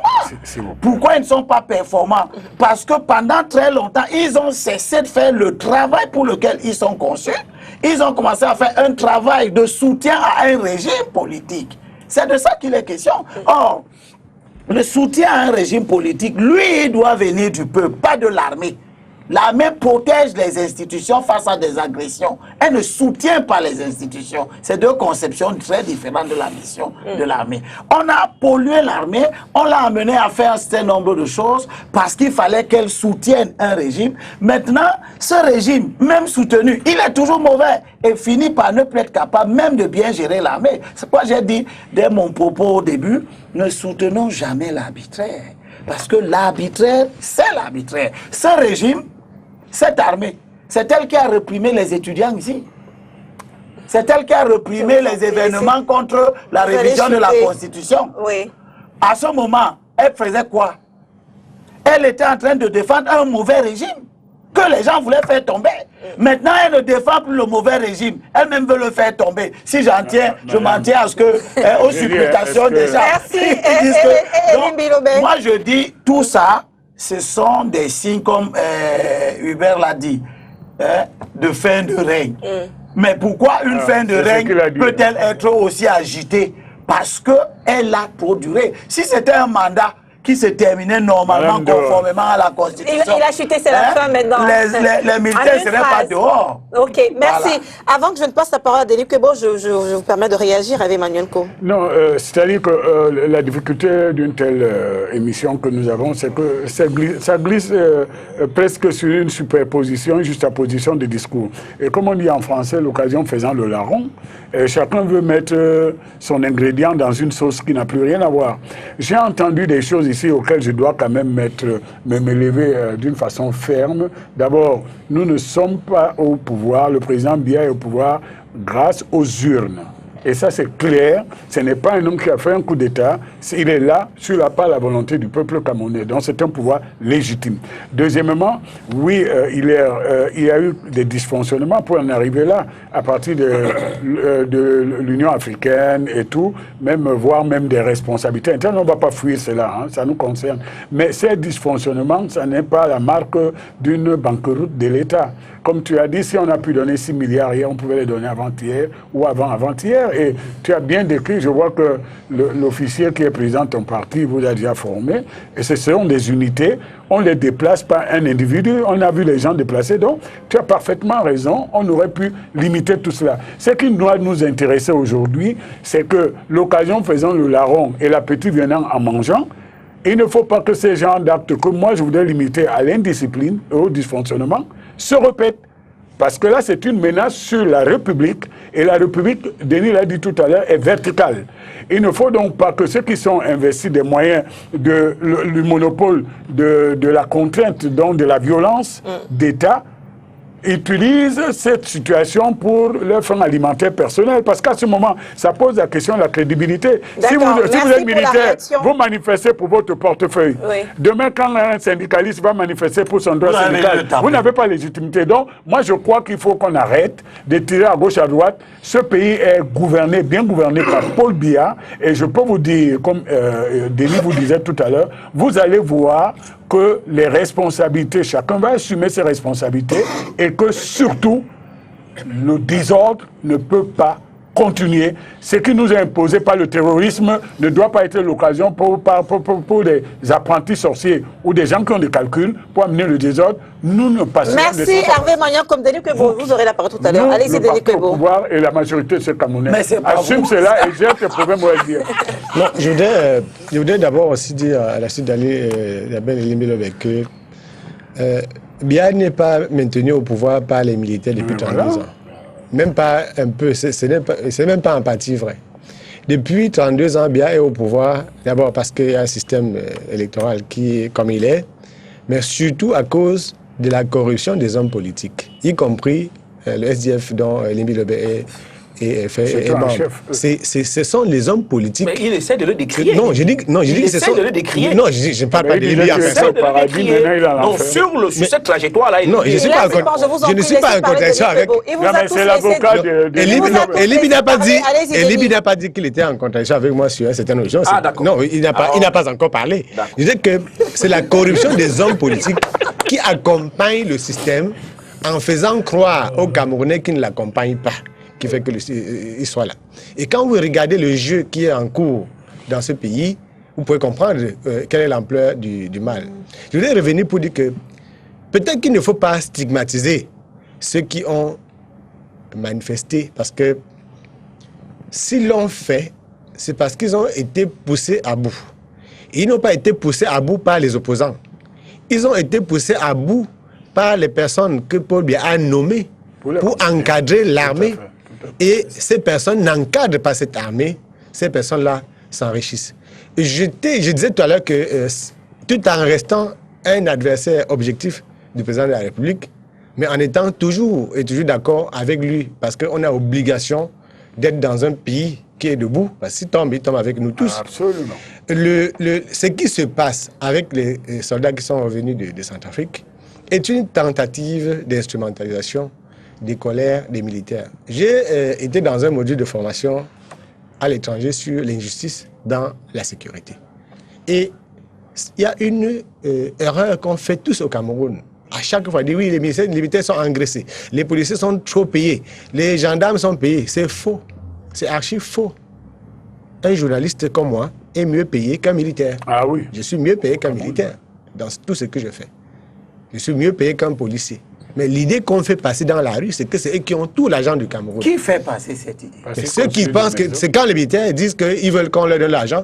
Pourquoi ils ne sont pas performants? Parce que pendant très longtemps, ils ont cessé de faire le travail pour lequel ils sont conçus. Ils ont commencé à faire un travail de soutien à un régime politique. C'est de ça qu'il est question. Or, le soutien à un régime politique, lui, il doit venir du peuple, pas de l'armée. L'armée protège les institutions face à des agressions. Elle ne soutient pas les institutions. C'est deux conceptions très différentes de la mission de l'armée. On a pollué l'armée, on l'a amené à faire un certain nombre de choses parce qu'il fallait qu'elle soutienne un régime. Maintenant, ce régime, même soutenu, il est toujours mauvais et finit par ne plus être capable même de bien gérer l'armée. C'est pourquoi j'ai dit, dès mon propos au début, ne soutenons jamais l'arbitraire. Parce que l'arbitraire, c'est l'arbitraire. Ce régime, cette armée, c'est elle qui a réprimé les étudiants ici. C'est elle qui a réprimé les événements contre la révision de la Constitution. Oui. À ce moment, elle faisait quoi? Elle était en train de défendre un mauvais régime que les gens voulaient faire tomber. Maintenant, elle ne défend plus le mauvais régime. Elle-même veut le faire tomber. Si j'en tiens, je m'en tiens à ce que, aux supplications des gens. Merci. Moi, je dis, tout ça, ce sont des signes, comme Hubert l'a dit, de fin de règne. Mais pourquoi une fin de règne peut-elle être aussi agitée? Parce qu'elle a trop duré. Si c'était un mandat qui se terminait normalement conformément à la Constitution. Il a chuté, c'est la fin maintenant. Les militaires ne seraient pas dehors. Ok, merci. Voilà. Avant que je ne passe la parole à Denis Kebo, je vous permets de réagir avec Emmanuel Co. Non, c'est-à-dire que la difficulté d'une telle émission que nous avons, c'est que ça glisse presque sur une superposition, une juxtaposition de discours. Et comme on dit en français, l'occasion faisant le larron, chacun veut mettre son ingrédient dans une sauce qui n'a plus rien à voir. J'ai entendu des choses ici auxquelles je dois quand même m'élever d'une façon ferme. D'abord, nous ne sommes pas au pouvoir, le président Biya est au pouvoir grâce aux urnes. Et ça, c'est clair. Ce n'est pas un homme qui a fait un coup d'État. Il est là, par la volonté du peuple camerounais. Donc, c'est un pouvoir légitime. Deuxièmement, oui, il y a eu des dysfonctionnements pour en arriver là, à partir de l'Union africaine et tout, voire même des responsabilités internes. On ne va pas fuir cela, hein, ça nous concerne. Mais ces dysfonctionnements, ça n'est pas la marque d'une banqueroute de l'État. Comme tu as dit, si on a pu donner 6 milliards hier, on pouvait les donner avant-hier ou avant-avant-hier. Et tu as bien décrit, je vois que l'officier qui est président de ton parti vous a déjà formé. Et ce sont des unités, on les déplace par un individu. On a vu les gens déplacer. Donc, tu as parfaitement raison, on aurait pu limiter tout cela. Ce qui doit nous intéresser aujourd'hui, c'est que l'occasion faisant le larron et l'appétit venant en mangeant, il ne faut pas que ces genres d'actes que moi je voudrais limiter à l'indiscipline et au dysfonctionnement se répètent. Parce que là, c'est une menace sur la République. Et la République, Denis l'a dit tout à l'heure, est verticale. Il ne faut donc pas que ceux qui sont investis des moyens du monopole de la contrainte, donc de la violence d'État, utilisent cette situation pour leur fin alimentaire personnel. Parce qu'à ce moment, ça pose la question de la crédibilité. Si vous êtes militaire, vous manifestez pour votre portefeuille. Oui. Demain, quand un syndicaliste va manifester pour son droit syndical, vous n'avez pas légitimité. Donc, moi, je crois qu'il faut qu'on arrête de tirer à gauche, à droite. Ce pays est gouverné, bien gouverné par Paul Biya. Et je peux vous dire, comme Denis vous disait tout à l'heure, vous allez voir que les responsabilités, chacun va assumer ses responsabilités et que surtout, le désordre ne peut pas continuer. Ce qui nous est imposé par le terrorisme ne doit pas être l'occasion pour des apprentis sorciers ou des gens qui ont des calculs pour amener le désordre. Nous ne passons pas. Merci Hervé Magnan, comme Denis Kebo. Vous aurez la parole tout à l'heure. Allez-y, Denis Kebo. Le pouvoir et la majorité de ces Camerounais assument cela et gèrent tes problèmes, on va dire. Non, je voudrais d'abord aussi dire à la suite d'Abel Elimbelobe que Biya n'est pas maintenu au pouvoir par les militaires depuis 32 ans. Même pas un peu, c'est même pas empathie vrai. Depuis 32 ans, Biya est au pouvoir, d'abord parce qu'il y a un système électoral qui est comme il est, mais surtout à cause de la corruption des hommes politiques, y compris le SDF dont Elimbelobe est membre. Ce sont les hommes politiques. Mais il essaie de le décrier. Non, je dis que ce sont... de le décrier. Non, je ne parle pas de Libye en personne. Non, sur cette trajectoire-là, il... Non, je ne suis pas en contradiction avec... Non, mais c'est l'avocat de... Elibi n'a pas dit qu'il était en contradiction avec moi sur certaines choses. Ah, d'accord. Non, il n'a pas encore parlé. Je dis que c'est la corruption des hommes politiques qui accompagne le système en faisant croire aux Camerounais qu'ils ne l'accompagnent pas, qui fait qu'il soit là. Et quand vous regardez le jeu qui est en cours dans ce pays, vous pouvez comprendre quelle est l'ampleur du mal. Je voudrais revenir pour dire que peut-être qu'il ne faut pas stigmatiser ceux qui ont manifesté, parce que s'ils l'ont fait, c'est parce qu'ils ont été poussés à bout. Et ils n'ont pas été poussés à bout par les opposants. Ils ont été poussés à bout par les personnes que Paul Biya a nommées pour encadrer l'armée. Et ces personnes n'encadrent pas cette armée, ces personnes-là s'enrichissent. Je disais tout à l'heure que tout en restant un adversaire objectif du président de la République, mais en étant toujours d'accord avec lui, parce qu'on a obligation d'être dans un pays qui est debout, parce que s'il tombe, il tombe avec nous tous. Absolument. Ce qui se passe avec les soldats qui sont revenus de Centrafrique est une tentative d'instrumentalisation des colères des militaires. J'ai été dans un module de formation à l'étranger sur l'injustice dans la sécurité. Et il y a une erreur qu'on fait tous au Cameroun. À chaque fois, on dit oui, les militaires sont engraissés, les policiers sont trop payés, les gendarmes sont payés. C'est faux. C'est archi faux. Un journaliste comme moi est mieux payé qu'un militaire. Ah oui. Je suis mieux payé qu'un militaire dans tout ce que je fais. Je suis mieux payé qu'un policier. Mais l'idée qu'on fait passer dans la rue, c'est que c'est eux qui ont tout l'argent du Cameroun. Qui fait passer cette idée? Ceux qui pensent que c'est quand les militaires disent qu'ils veulent qu'on leur donne l'argent,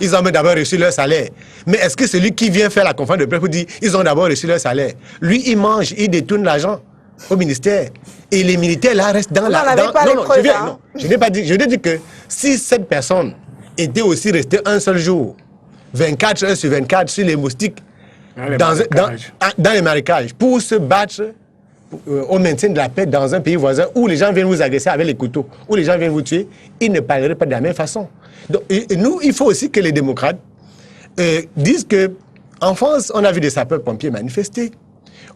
ils ont d'abord reçu leur salaire. Mais est-ce que celui qui vient faire la conférence de presse pour dire ils ont d'abord reçu leur salaire? Lui, il mange, il détourne l'argent au ministère. Et les militaires là restent dans la... Non, je n'ai pas dit. Je dis que si cette personne était aussi restée un seul jour, 24 heures sur 24 sur les moustiques, dans les marécages, pour se battre au maintien de la paix dans un pays voisin où les gens viennent vous agresser avec les couteaux, où les gens viennent vous tuer, ils ne parleraient pas de la même façon. Donc, et nous, il faut aussi que les démocrates disent que en France, on a vu des sapeurs-pompiers manifester,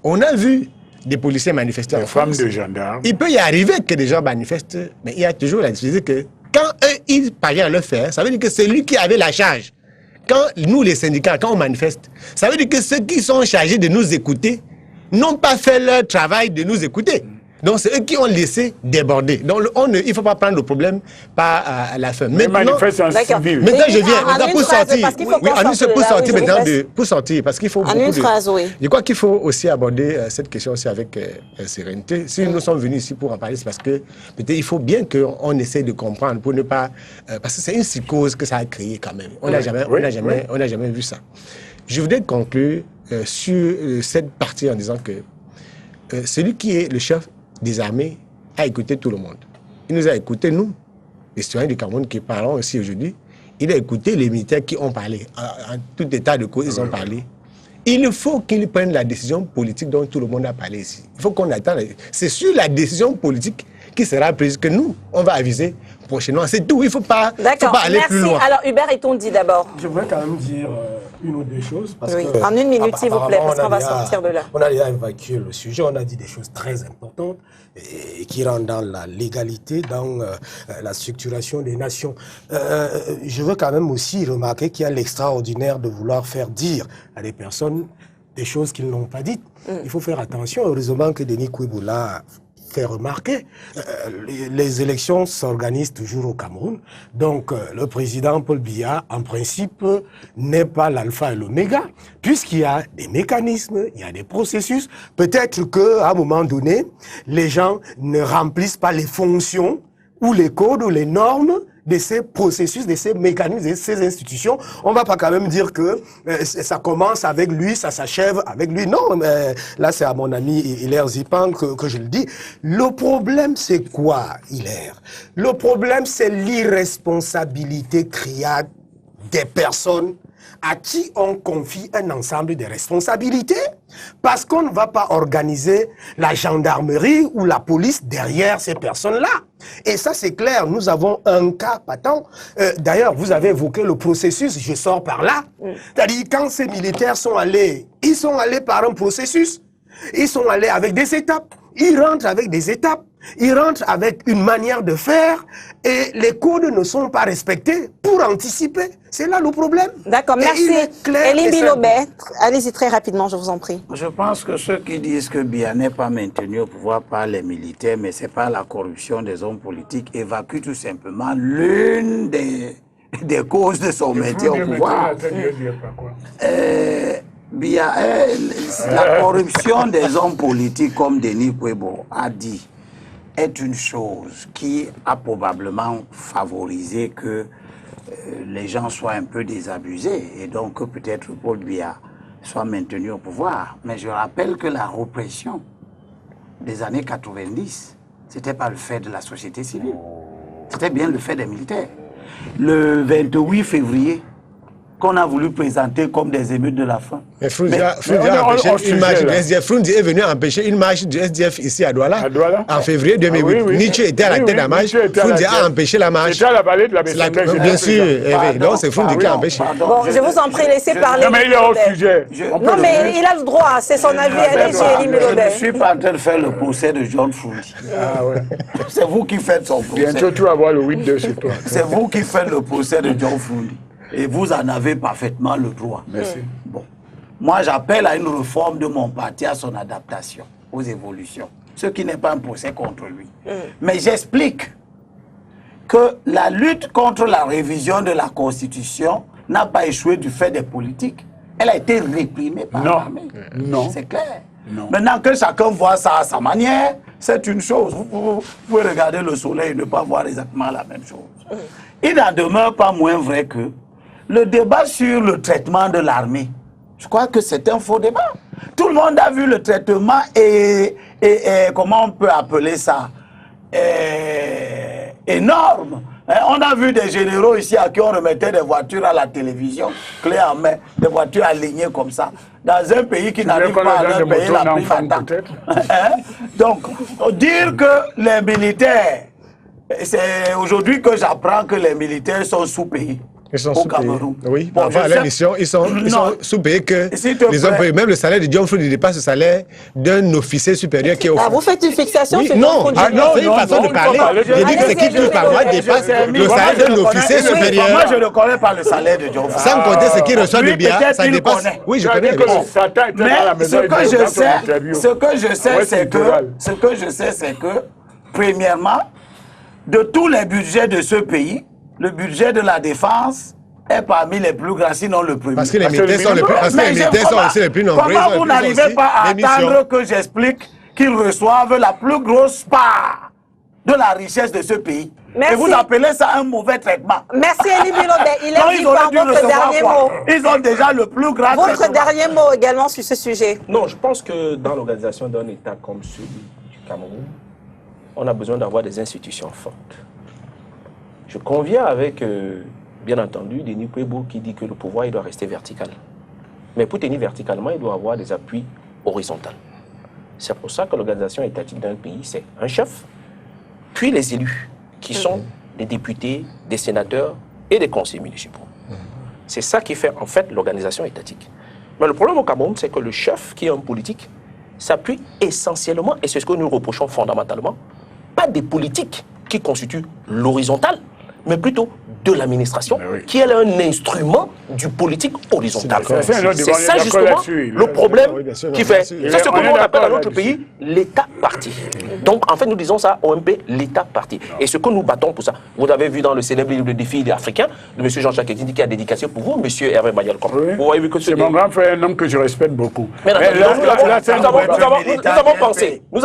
on a vu des policiers manifester en France. Des femmes de gendarmes. Il peut y arriver que des gens manifestent, mais il y a toujours la difficulté que quand eux, ils parviennent à le faire, ça veut dire que c'est lui qui avait la charge. Quand nous, les syndicats, quand on manifeste, ça veut dire que ceux qui sont chargés de nous écouter n'ont pas fait leur travail de nous écouter. Donc, c'est eux qui ont laissé déborder. Donc, il ne faut pas prendre le problème par la fin. Maintenant, je viens. Maintenant, pour sortir. Pour sortir maintenant, pour sortir, parce qu'il faut beaucoup de... Je crois qu'il faut aussi aborder cette question aussi avec sérénité. Si nous sommes venus ici pour en parler, c'est parce que peut-être il faut bien qu'on essaie de comprendre pour ne pas... parce que c'est une psychose que ça a créé quand même. On n'a jamais vu ça. Je voudrais conclure sur cette partie en disant que celui qui est le chef des armées a écouté tout le monde. Il nous a écouté, nous, les citoyens du Cameroun qui parlons aussi aujourd'hui. Il a écouté les militaires qui ont parlé. En tout état de cause, ils ont parlé. Il faut qu'ils prennent la décision politique dont tout le monde a parlé ici. Il faut qu'on attende. C'est sur la décision politique qui sera prise que nous, on va aviser prochainement. C'est tout. Il ne faut pas aller plus loin. Alors, Hubert Etondi d'abord. Je voudrais quand même dire une ou deux choses. Parce oui, que, en une minute, s'il vous plaît, parce qu'on va sortir de là. On a déjà évacué le sujet, on a dit des choses très importantes et qui rentrent dans la légalité, dans la structuration des nations. Je veux quand même aussi remarquer qu'il y a l'extraordinaire de vouloir faire dire à des personnes des choses qu'ils n'ont pas dites. Il faut faire attention. Heureusement que Denis Kouébou l'a fait remarquer, les élections s'organisent toujours au Cameroun. Donc, le président Paul Biya, en principe, n'est pas l'alpha et l'oméga, puisqu'il y a des mécanismes, il y a des processus. Peut-être qu'à un moment donné, les gens ne remplissent pas les fonctions ou les codes ou les normes de ces processus, de ces mécanismes, de ces institutions. On va pas quand même dire que ça commence avec lui, ça s'achève avec lui. Non, mais là c'est à mon ami Hilaire Zipan que je le dis. Le problème c'est quoi, Hilaire? Le problème c'est l'irresponsabilité criarde des personnes à qui on confie un ensemble de responsabilités, parce qu'on ne va pas organiser la gendarmerie ou la police derrière ces personnes-là. Et ça, c'est clair, nous avons un cas patent. D'ailleurs, vous avez évoqué le processus, je sors par là. C'est-à-dire, quand ces militaires sont allés, ils sont allés par un processus. Ils sont allés avec des étapes. Ils rentrent avec des étapes. Ils rentrent avec une manière de faire et les codes ne sont pas respectés pour anticiper. C'est là le problème. D'accord, merci. Elie Bilobet, allez-y très rapidement, je vous en prie. Je pense que ceux qui disent que Biya n'est pas maintenu au pouvoir par les militaires, mais c'est par la corruption des hommes politiques, évacuent tout simplement l'une des causes de son maintien au pouvoir. Biya, la corruption des hommes politiques, comme Denis Kouébou a dit, est une chose qui a probablement favorisé que les gens soient un peu désabusés et donc que peut-être Paul Biya soit maintenu au pouvoir. Mais je rappelle que la répression des années 90, ce n'était pas le fait de la société civile, c'était bien le fait des militaires. Le 28 février, qu'on a voulu présenter comme des émeutes de la faim. Mais Frunzi est venu empêcher une marche du SDF ici à Douala, en février 2008. Nietzsche était à la tête de la marche. Frunzi a empêché la marche. C'était à la vallée de la BCM. Bien sûr, donc c'est Frunzi qui a empêché. Bon, je vous en prie, laissez parler. Non, mais il est hors sujet. Non, mais il a le droit, c'est son avis. Allez-y, Elie Bilobet. Je ne suis pas en train de faire le procès de John Frunzi. C'est vous qui faites son procès. Bientôt, tu vas voir le 8-2 sur toi. C'est vous qui faites le procès de John Frunzi. Et vous en avez parfaitement le droit. Merci. Bon. Moi, j'appelle à une réforme de mon parti, à son adaptation, aux évolutions. Ce qui n'est pas un procès contre lui. Mais j'explique que la lutte contre la révision de la Constitution n'a pas échoué du fait des politiques. Elle a été réprimée par l'armée. Non. C'est clair. Non. Maintenant que chacun voit ça à sa manière, c'est une chose. Vous pouvez regarder le soleil et ne pas voir exactement la même chose. Il n'en demeure pas moins vrai que le débat sur le traitement de l'armée, je crois que c'est un faux débat. Tout le monde a vu le traitement et comment on peut appeler ça, énorme. On a vu des généraux ici à qui on remettait des voitures à la télévision, clé en main, des voitures alignées comme ça, dans un pays qui n'arrive pas à leur payer la prime à temps. Donc, dire que les militaires, c'est aujourd'hui que j'apprends que les militaires sont sous-payés. Ils sont au Cameroun. Oui, bon, avant leur mission, ils sont sous-payés que les hommes payés. Même le salaire de John Fruit dépasse le salaire d'un officier supérieur qui est au fond. Vous faites une fixation sur non, c'est une façon de parler. Je dis que ce qui touche par mois dépasse le salaire d'un officier supérieur. Moi, je ne connais pas le salaire de John Fruit. Sans compter ce qu'il reçoit de bien, ça dépasse. Oui, je connais. Mais ce que je sais, c'est que, premièrement, de tous les budgets de ce pays, le budget de la défense est parmi les plus grands, sinon le premier. Parce que les militaires sont aussi les plus nombreux. Comment vous n'arrivez pas à attendre que j'explique qu'ils reçoivent la plus grosse part de la richesse de ce pays? Merci. Et vous appelez ça un mauvais traitement? Merci Elie Bilobé. Il est dit par votre dernier mot. Ils ont déjà le plus grand Votre traitement. dernier mot également sur ce sujet. Non, je pense que dans l'organisation d'un État comme celui du Cameroun, on a besoin d'avoir des institutions fortes. Je conviens avec, bien entendu, Denis Kouébou qui dit que le pouvoir il doit rester vertical. Mais pour tenir verticalement, il doit avoir des appuis horizontaux. C'est pour ça que l'organisation étatique d'un pays, c'est un chef, puis les élus, qui sont des députés, des sénateurs et des conseillers municipaux. C'est ça qui fait en fait l'organisation étatique. Mais le problème au Cameroun, c'est que le chef, qui est un politique, s'appuie essentiellement, et c'est ce que nous reprochons fondamentalement, pas des politiques qui constituent l'horizontale, mais plutôt de l'administration, qui est un instrument du politique horizontal. C'est ça justement le problème qui fait. C'est ce que nous on appelle dans notre pays l'État parti. Donc en fait nous disons ça OMP, l'État parti. Et ce que nous battons pour ça, vous avez vu dans le célèbre livre de défi africain de M. Jean-Jacques Etindi qui a dédicacé pour vous, M. Hervé Mayolkom. C'est mon grand frère, un homme que je respecte beaucoup. Mais nous avons pensé, nous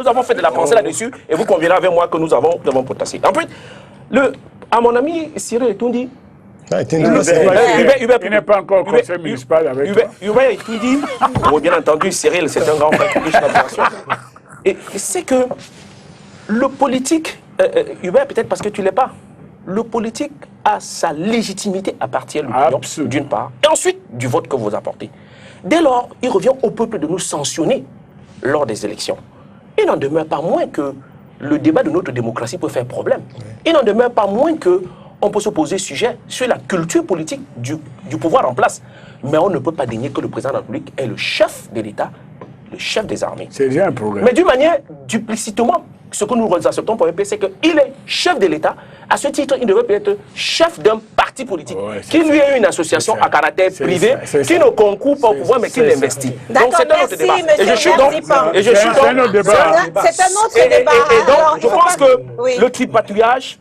avons fait de la pensée là-dessus, et vous conviendrez avec moi que nous avons potassé. En fait, à mon ami Cyril Etoundi, il n'est pas encore conseil municipal avec toi. Hubert Etoundi, bien entendu, Cyril, c'est un grand frère. Et c'est que le politique, Hubert, peut-être parce que tu ne l'es pas, le politique a sa légitimité à partir de l'opinion, d'une part, et ensuite du vote que vous apportez. Dès lors, il revient au peuple de nous sanctionner lors des élections. Il n'en demeure pas moins que le débat de notre démocratie peut faire problème. Il n'en demeure pas moins qu'on peut se poser sujet sur la culture politique du pouvoir en place. Mais on ne peut pas dénier que le président de la République est le chef de l'État, le chef des armées. C'est déjà un problème. Mais d'une manière, duplicitement, ce que nous acceptons pour MP, c'est qu'il est chef de l'État. À ce titre, il devrait être chef d'un parti politique, qui lui est une association à caractère privé, qui ne concourt pas au pouvoir, mais qui l'investit. Donc c'est un autre débat. Et je suis donc... C'est un autre débat. C'est un autre débat. Et donc, je pense que le tripatouillage,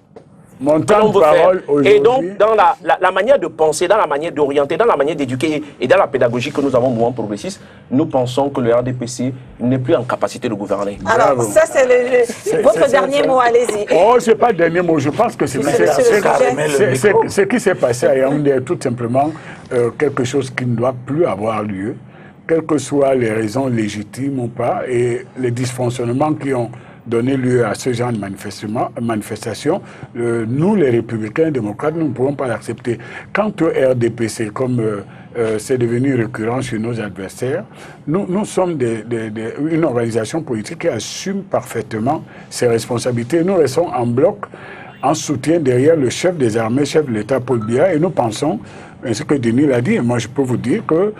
mon temps de parole aujourd'hui. Et donc, dans la manière de penser, dans la manière d'orienter, dans la manière d'éduquer et dans la pédagogie que nous avons, mouvement progressiste, nous pensons que le RDPC n'est plus en capacité de gouverner. Alors, ça, c'est votre dernier mot, allez-y. Oh, c'est pas le dernier mot. Je pense que c'est ce qui s'est passé à Yaoundé est tout simplement quelque chose qui ne doit plus avoir lieu, quelles que soient les raisons légitimes ou pas, et les dysfonctionnements qui ont donner lieu à ce genre de manifestation, nous, les républicains démocrates, nous ne pouvons pas l'accepter. Quant au RDPC, comme c'est devenu récurrent chez nos adversaires, nous sommes une organisation politique qui assume parfaitement ses responsabilités. Nous restons en bloc, en soutien derrière le chef des armées, chef de l'État, Paul Biya, et nous pensons, ce que Denis l'a dit, et moi je peux vous dire que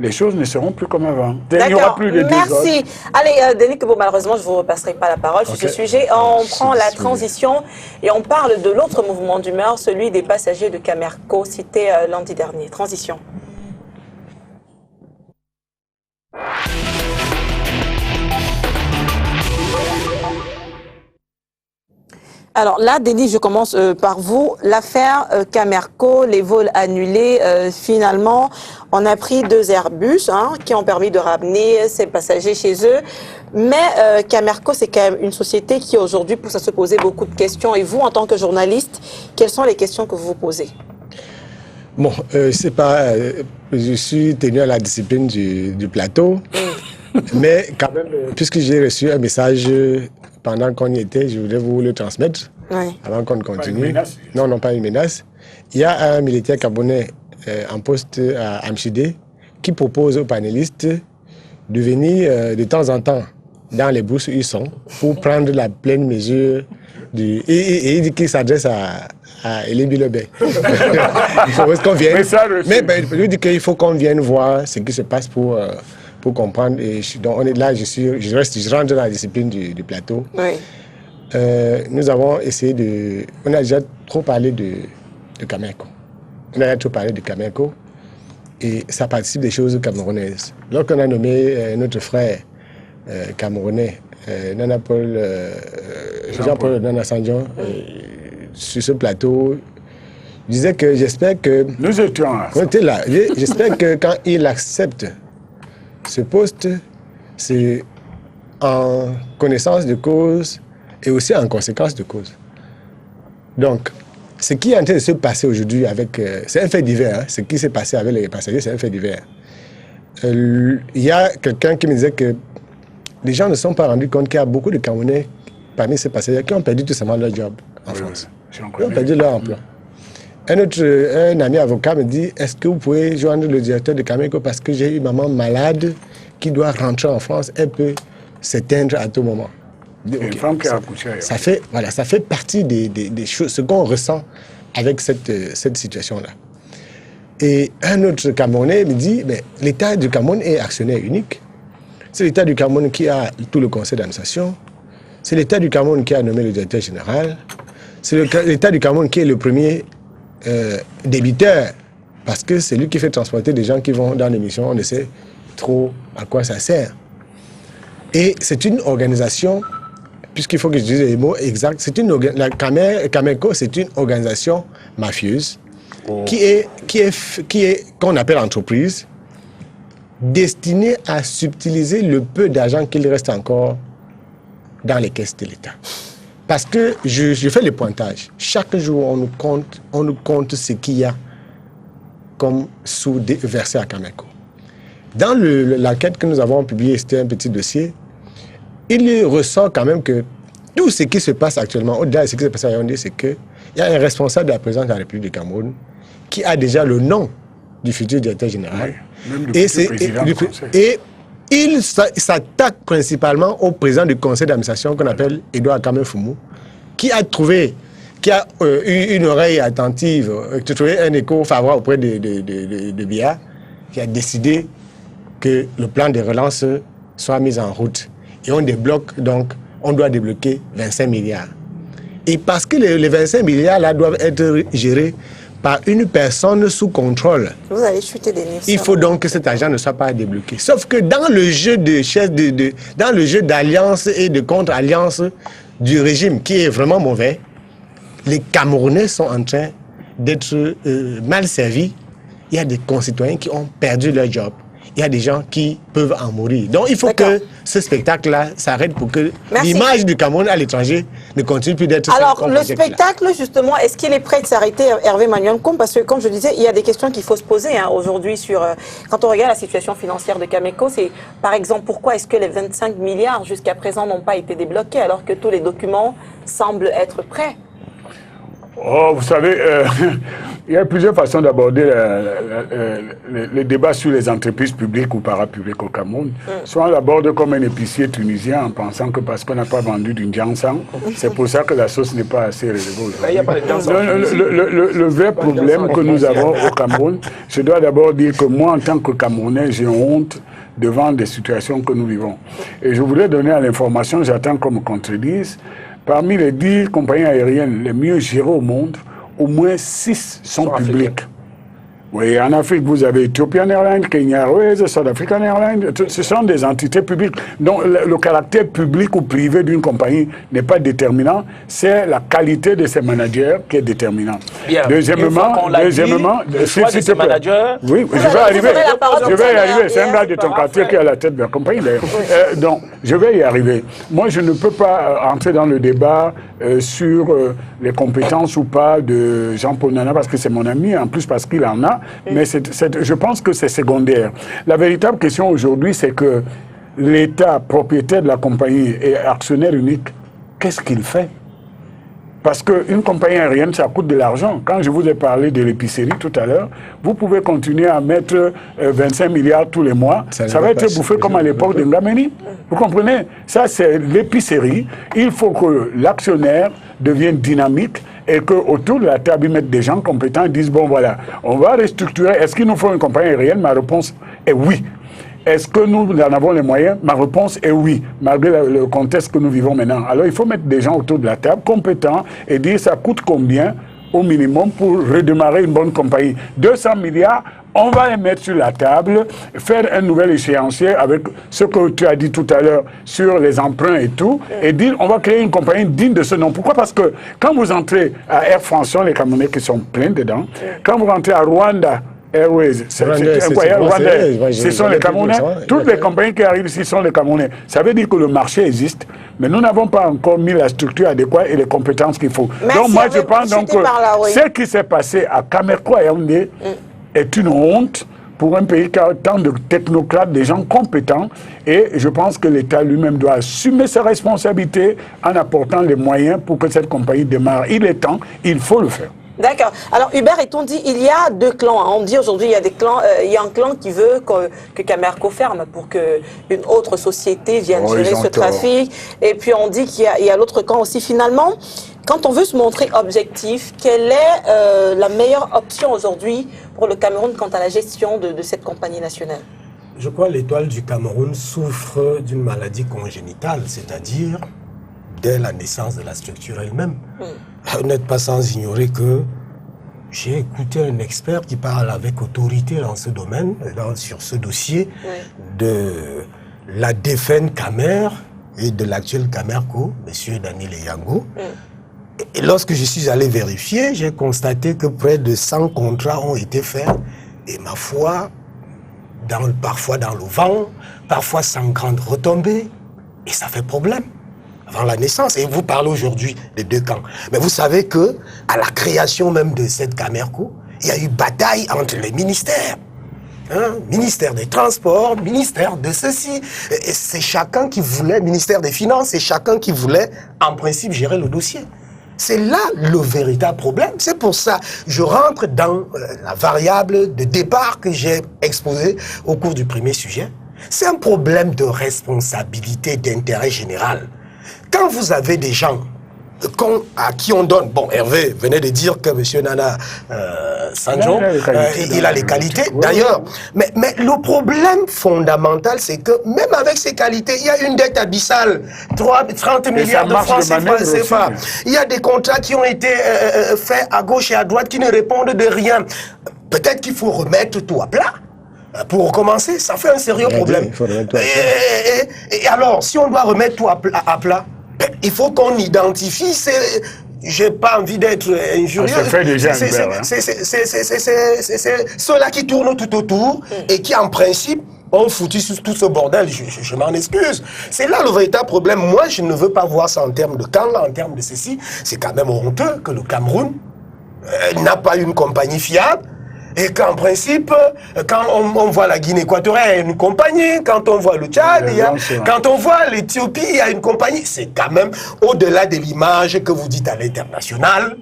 les choses ne seront plus comme avant. Il n'y aura plus de désordre. Merci. Allez, Denis Kouébou, malheureusement, je ne vous repasserai pas la parole sur ce sujet. On prend la transition et on parle de l'autre mouvement d'humeur, celui des passagers de Camerco, cité lundi dernier. Transition. Alors là, Denis, je commence par vous. L'affaire Camerco, les vols annulés, finalement, on a pris 2 Airbus qui ont permis de ramener ces passagers chez eux. Mais Camerco, c'est quand même une société qui aujourd'hui pousse à se poser beaucoup de questions. Et vous, en tant que journaliste, quelles sont les questions que vous vous posez? Bon, c'est pas... je suis tenu à la discipline du plateau. Mais quand même, puisque j'ai reçu un message pendant qu'on y était, je voulais vous le transmettre avant qu'on continue. Pas une menace. Non, pas une menace. Il y a un militaire gabonais en poste à Amchidé qui propose aux panélistes de venir de temps en temps dans les bourses où ils sont pour prendre la pleine mesure du... Et il dit qu'il s'adresse à Elie Bilobé. Il faut qu'on vienne. Mais il dit qu'il faut qu'on vienne voir ce qui se passe pour comprendre. Et donc on est là, je rentre dans la discipline du plateau. Oui. Nous avons essayé de... On a déjà trop parlé de Camerco. On a déjà trop parlé de Camerco. Et ça participe des choses camerounaises. Lorsqu'on a nommé notre frère camerounais, Jean-Paul Nana Sandjon, sur ce plateau, je disais que j'espère que... Nous étions là. On était là. J'espère que quand il accepte ce poste, c'est en connaissance de cause et aussi en conséquence de cause. Donc, ce qui est en train de se passer aujourd'hui avec... c'est un fait divers, ce qui s'est passé avec les passagers, c'est un fait divers. Il y a quelqu'un qui me disait que les gens ne se sont pas rendus compte qu'il y a beaucoup de Camerounais parmi ces passagers qui ont perdu tout simplement leur job en France. Ils ont perdu leur emploi. Un ami avocat me dit, est-ce que vous pouvez joindre le directeur de Camerco parce que j'ai une maman malade qui doit rentrer en France, elle peut s'éteindre à tout moment. Une femme qui a accouché. Ça fait partie des choses, ce qu'on ressent avec cette situation-là. Et un autre Camerounais me dit, mais l'État du Cameroun est actionnaire unique. C'est l'État du Cameroun qui a tout le conseil d'administration. C'est l'État du Cameroun qui a nommé le directeur général. C'est l'État du Cameroun qui est le premier débiteur, parce que c'est lui qui fait transporter des gens qui vont dans l'émission, on ne sait trop à quoi ça sert. Et c'est une organisation, puisqu'il faut que je dise les mots exacts, la Camerco, c'est une organisation mafieuse qu'on appelle entreprise, destinée à subtiliser le peu d'argent qu'il reste encore dans les caisses de l'État. Parce que je fais le pointage. Chaque jour, on nous compte ce qu'il y a comme sous versé à Camerco. Dans l'enquête que nous avons publiée, c'était un petit dossier, il ressort quand même que tout ce qui se passe actuellement, au-delà de ce qui se passe à Yaoundé, c'est qu'il y a un responsable de la présidence de la République du Cameroun qui a déjà le nom du futur directeur général. Oui, même du futur président du Conseil. Et il s'attaque principalement au président du conseil d'administration qu'on appelle Edouard Kamel-Foumou, qui a eu une oreille attentive, qui a trouvé un écho favorable auprès de Biya, qui a décidé que le plan de relance soit mis en route. Et on débloque, donc, on doit débloquer 25 milliards. Et parce que les 25 milliards là doivent être gérés par une personne sous contrôle. Vous allez chuter des niveaux. Il faut donc que cet argent ne soit pas débloqué. Sauf que dans le jeu dans le jeu d'alliance et de contre-alliance du régime qui est vraiment mauvais, les Camerounais sont en train d'être mal servis. Il y a des concitoyens qui ont perdu leur job. Il y a des gens qui peuvent en mourir. Donc il faut que ce spectacle-là s'arrête pour que l'image du Cameroun à l'étranger ne continue plus d'être... Alors le spectacle, justement, est-ce qu'il est prêt de s'arrêter, Hervé Manuel-Combe? Parce que, comme je disais, il y a des questions qu'il faut se poser aujourd'hui sur... quand on regarde la situation financière de Camerco, c'est, par exemple, pourquoi est-ce que les 25 milliards jusqu'à présent n'ont pas été débloqués alors que tous les documents semblent être prêts? Oh, vous savez, il y a plusieurs façons d'aborder le débat sur les entreprises publiques ou parapubliques au Cameroun. Soit on l'aborde comme un épicier tunisien en pensant que parce qu'on n'a pas vendu du Ndiansang, c'est pour ça que la sauce n'est pas assez relevée aujourd'hui. Le vrai problème que nous avons au Cameroun, je dois d'abord dire que moi, en tant que Camerounais, j'ai honte devant des situations que nous vivons. Et je voudrais donner à l'information, j'attends qu'on me contredise, parmi les 10 compagnies aériennes les mieux gérées au monde, au moins 6 sont publiques. Oui, en Afrique, vous avez Ethiopian Airlines, Kenya Airways, South African Airlines. Ce sont des entités publiques. Donc, le caractère public ou privé d'une compagnie n'est pas déterminant. C'est la qualité de ses managers qui est déterminant. Bien. Deuxièmement, le choix de ses managers. Oui, je vais y arriver. C'est un gars de ton quartier qui est à la tête de la compagnie, d'ailleurs. Donc, je vais y arriver. Moi, je ne peux pas entrer dans le débat sur les compétences ou pas de Jean-Paul Nana, parce que c'est mon ami, en plus parce qu'il en a. Mais je pense que c'est secondaire. La véritable question aujourd'hui, c'est que l'État, propriétaire de la compagnie et actionnaire unique, qu'est-ce qu'il fait? Parce qu'une compagnie aérienne, ça coûte de l'argent. Quand je vous ai parlé de l'épicerie tout à l'heure, vous pouvez continuer à mettre 25 milliards tous les mois. Ça va être bouffé comme à l'époque de Ngameni. Vous comprenez? Ça, c'est l'épicerie. Il faut que l'actionnaire devienne dynamique et qu'autour de la table, ils mettent des gens compétents et disent, bon voilà, on va restructurer. Est-ce qu'il nous faut une compagnie aérienne? Ma réponse est oui. Est-ce que nous en avons les moyens? Ma réponse est oui, malgré le contexte que nous vivons maintenant. Alors il faut mettre des gens autour de la table, compétents, et dire ça coûte combien au minimum pour redémarrer une bonne compagnie. 200 milliards, on va les mettre sur la table, faire un nouvel échéancier avec ce que tu as dit tout à l'heure sur les emprunts et tout, et dire on va créer une compagnie digne de ce nom. Pourquoi? Parce que quand vous entrez à Air France, ce sont les Camerounais qui sont pleins dedans. Quand vous rentrez à Rwanda Airways, c'est incroyable. Ce sont les Camerounais. Toutes les compagnies qui arrivent ici sont les Camerounais. Ça veut dire que le marché existe, mais nous n'avons pas encore mis la structure adéquate et les compétences qu'il faut. Donc moi, je pense donc que ce qui s'est passé à Camerco et Yaoundé est une honte pour un pays qui a tant de technocrates, des gens compétents, et je pense que l'État lui-même doit assumer ses responsabilités en apportant les moyens pour que cette compagnie démarre. Il est temps, il faut le faire. D'accord. Alors, Hubert, et-on dit, il y a deux clans. On dit aujourd'hui, il y a des clans, il y a un clan qui veut que Camerco ferme pour qu'une autre société vienne gérer ce trafic. Et puis, on dit qu'il y a l'autre clan aussi. Finalement, quand on veut se montrer objectif, quelle est la meilleure option aujourd'hui pour le Cameroun quant à la gestion de cette compagnie nationale? Je crois que l'Étoile du Cameroun souffre d'une maladie congénitale, c'est-à-dire dès la naissance de la structure elle-même. Vous n'êtes pas sans ignorer que j'ai écouté un expert qui parle avec autorité dans ce domaine, sur ce dossier, de la défunte Camer et de l'actuel Camerco, M. Daniel Yango. Et lorsque je suis allé vérifier, j'ai constaté que près de 100 contrats ont été faits. Et ma foi, parfois dans le vent, parfois sans grande retombée. Et ça fait problème. Avant la naissance, et vous parlez aujourd'hui des deux camps. Mais vous savez que à la création même de cette Camerco, il y a eu bataille entre les ministères. Ministère des Transports, ministère de ceci. Et c'est chacun qui voulait, ministère des Finances, c'est chacun qui voulait, en principe, gérer le dossier. C'est là le véritable problème. C'est pour ça que je rentre dans la variable de départ que j'ai exposée au cours du premier sujet. C'est un problème de responsabilité d'intérêt général. Quand vous avez des gens à qui on donne... Bon, Hervé venait de dire que M. Nana Sanjon, il a les qualités, d'ailleurs. Mais le problème fondamental, c'est que même avec ces qualités, il y a une dette abyssale. 30 milliards de francs CFA. Il y a des contrats qui ont été faits à gauche et à droite qui ne répondent de rien. Peut-être qu'il faut remettre tout à plat. Pour commencer, ça fait un sérieux problème. Et alors, si on doit remettre tout à plat, il faut qu'on identifie j'ai pas envie d'être injurieux. C'est ceux-là qui tournent tout autour et qui, en principe, ont foutu tout ce bordel. Je m'en excuse. C'est là le véritable problème. Moi, je ne veux pas voir ça en termes de camp, en termes de ceci. C'est quand même honteux que le Cameroun n'a pas une compagnie fiable. Et qu'en principe, quand on voit la Guinée équatoriale, il y a une compagnie. Quand on voit le Tchad, quand on voit l'Éthiopie, il y a une compagnie. C'est quand même au-delà de l'image que vous dites à l'international.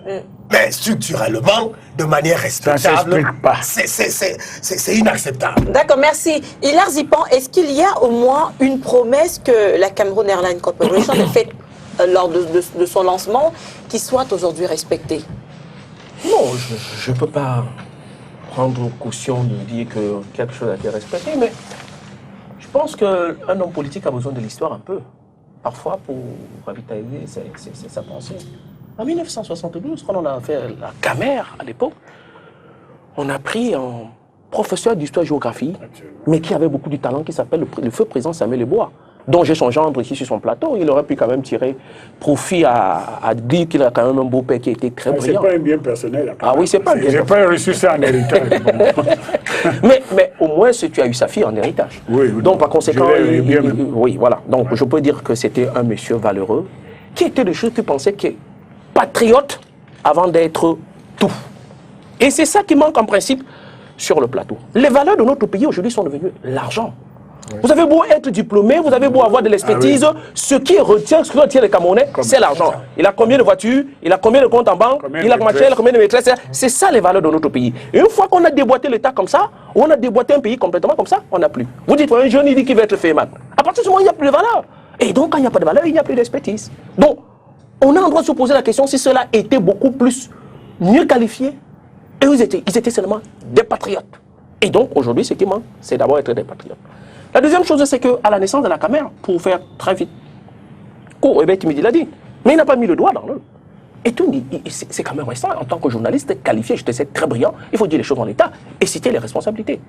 Mais structurellement, de manière respectable, c'est inacceptable. D'accord, merci. Hilaire Zipan, est-ce qu'il y a au moins une promesse que la Cameroun Airlines Corporation a faite lors de son lancement qui soit aujourd'hui respectée? Non, je ne peux pas prendre caution de dire que quelque chose a été respecté, mais je pense qu'un homme politique a besoin de l'histoire un peu, parfois pour ravitailler sa pensée. En 1972, quand on a fait la Camer à l'époque, on a pris un professeur d'histoire-géographie, mais qui avait beaucoup de talent, qui s'appelle le feu président Samuel Eboa, dont j'ai son gendre ici sur son plateau. Il aurait pu quand même tirer profit à dire qu'il a quand même un beau-père qui était très brillant. C'est pas un bien personnel. Ah oui, c'est pas un bien personnel. J'ai pas reçu ça en héritage. mais au moins, tu as eu sa fille en héritage. Oui, donc, par conséquent, bien oui, voilà. Donc, je peux dire que c'était un monsieur valeureux, qui était des choses qui pensait qu'il est patriote avant d'être tout. Et c'est ça qui manque en principe sur le plateau. Les valeurs de notre pays aujourd'hui sont devenues l'argent. Oui. Vous avez beau être diplômé, vous avez beau avoir de l'expertise, ce qui retient les Camerounais, c'est l'argent. Il a combien de voitures, il a combien de comptes en banque, il a combien de maîtresses. C'est ça les valeurs de notre pays. Et une fois qu'on a déboîté l'État comme ça, ou on a déboîté un pays complètement comme ça, on n'a plus. Vous dites, un jeune, il dit qu'il va être féman. À partir de ce moment, il n'y a plus de valeur. Et donc, quand il n'y a pas de valeur, il n'y a plus d'expertise. Donc, on a le droit de se poser la question si cela était beaucoup plus mieux qualifié. Et ils étaient seulement des patriotes. Et donc, aujourd'hui, ce qui manque, c'est d'abord être des patriotes. La deuxième chose, c'est qu'à la naissance de la caméra, pour faire très vite, Timidi l'a dit, mais il n'a pas mis le doigt dans l'eau. Et tout, c'est quand même récent. En tant que journaliste qualifié, je te sais très brillant, il faut dire les choses dans l'État et citer les responsabilités.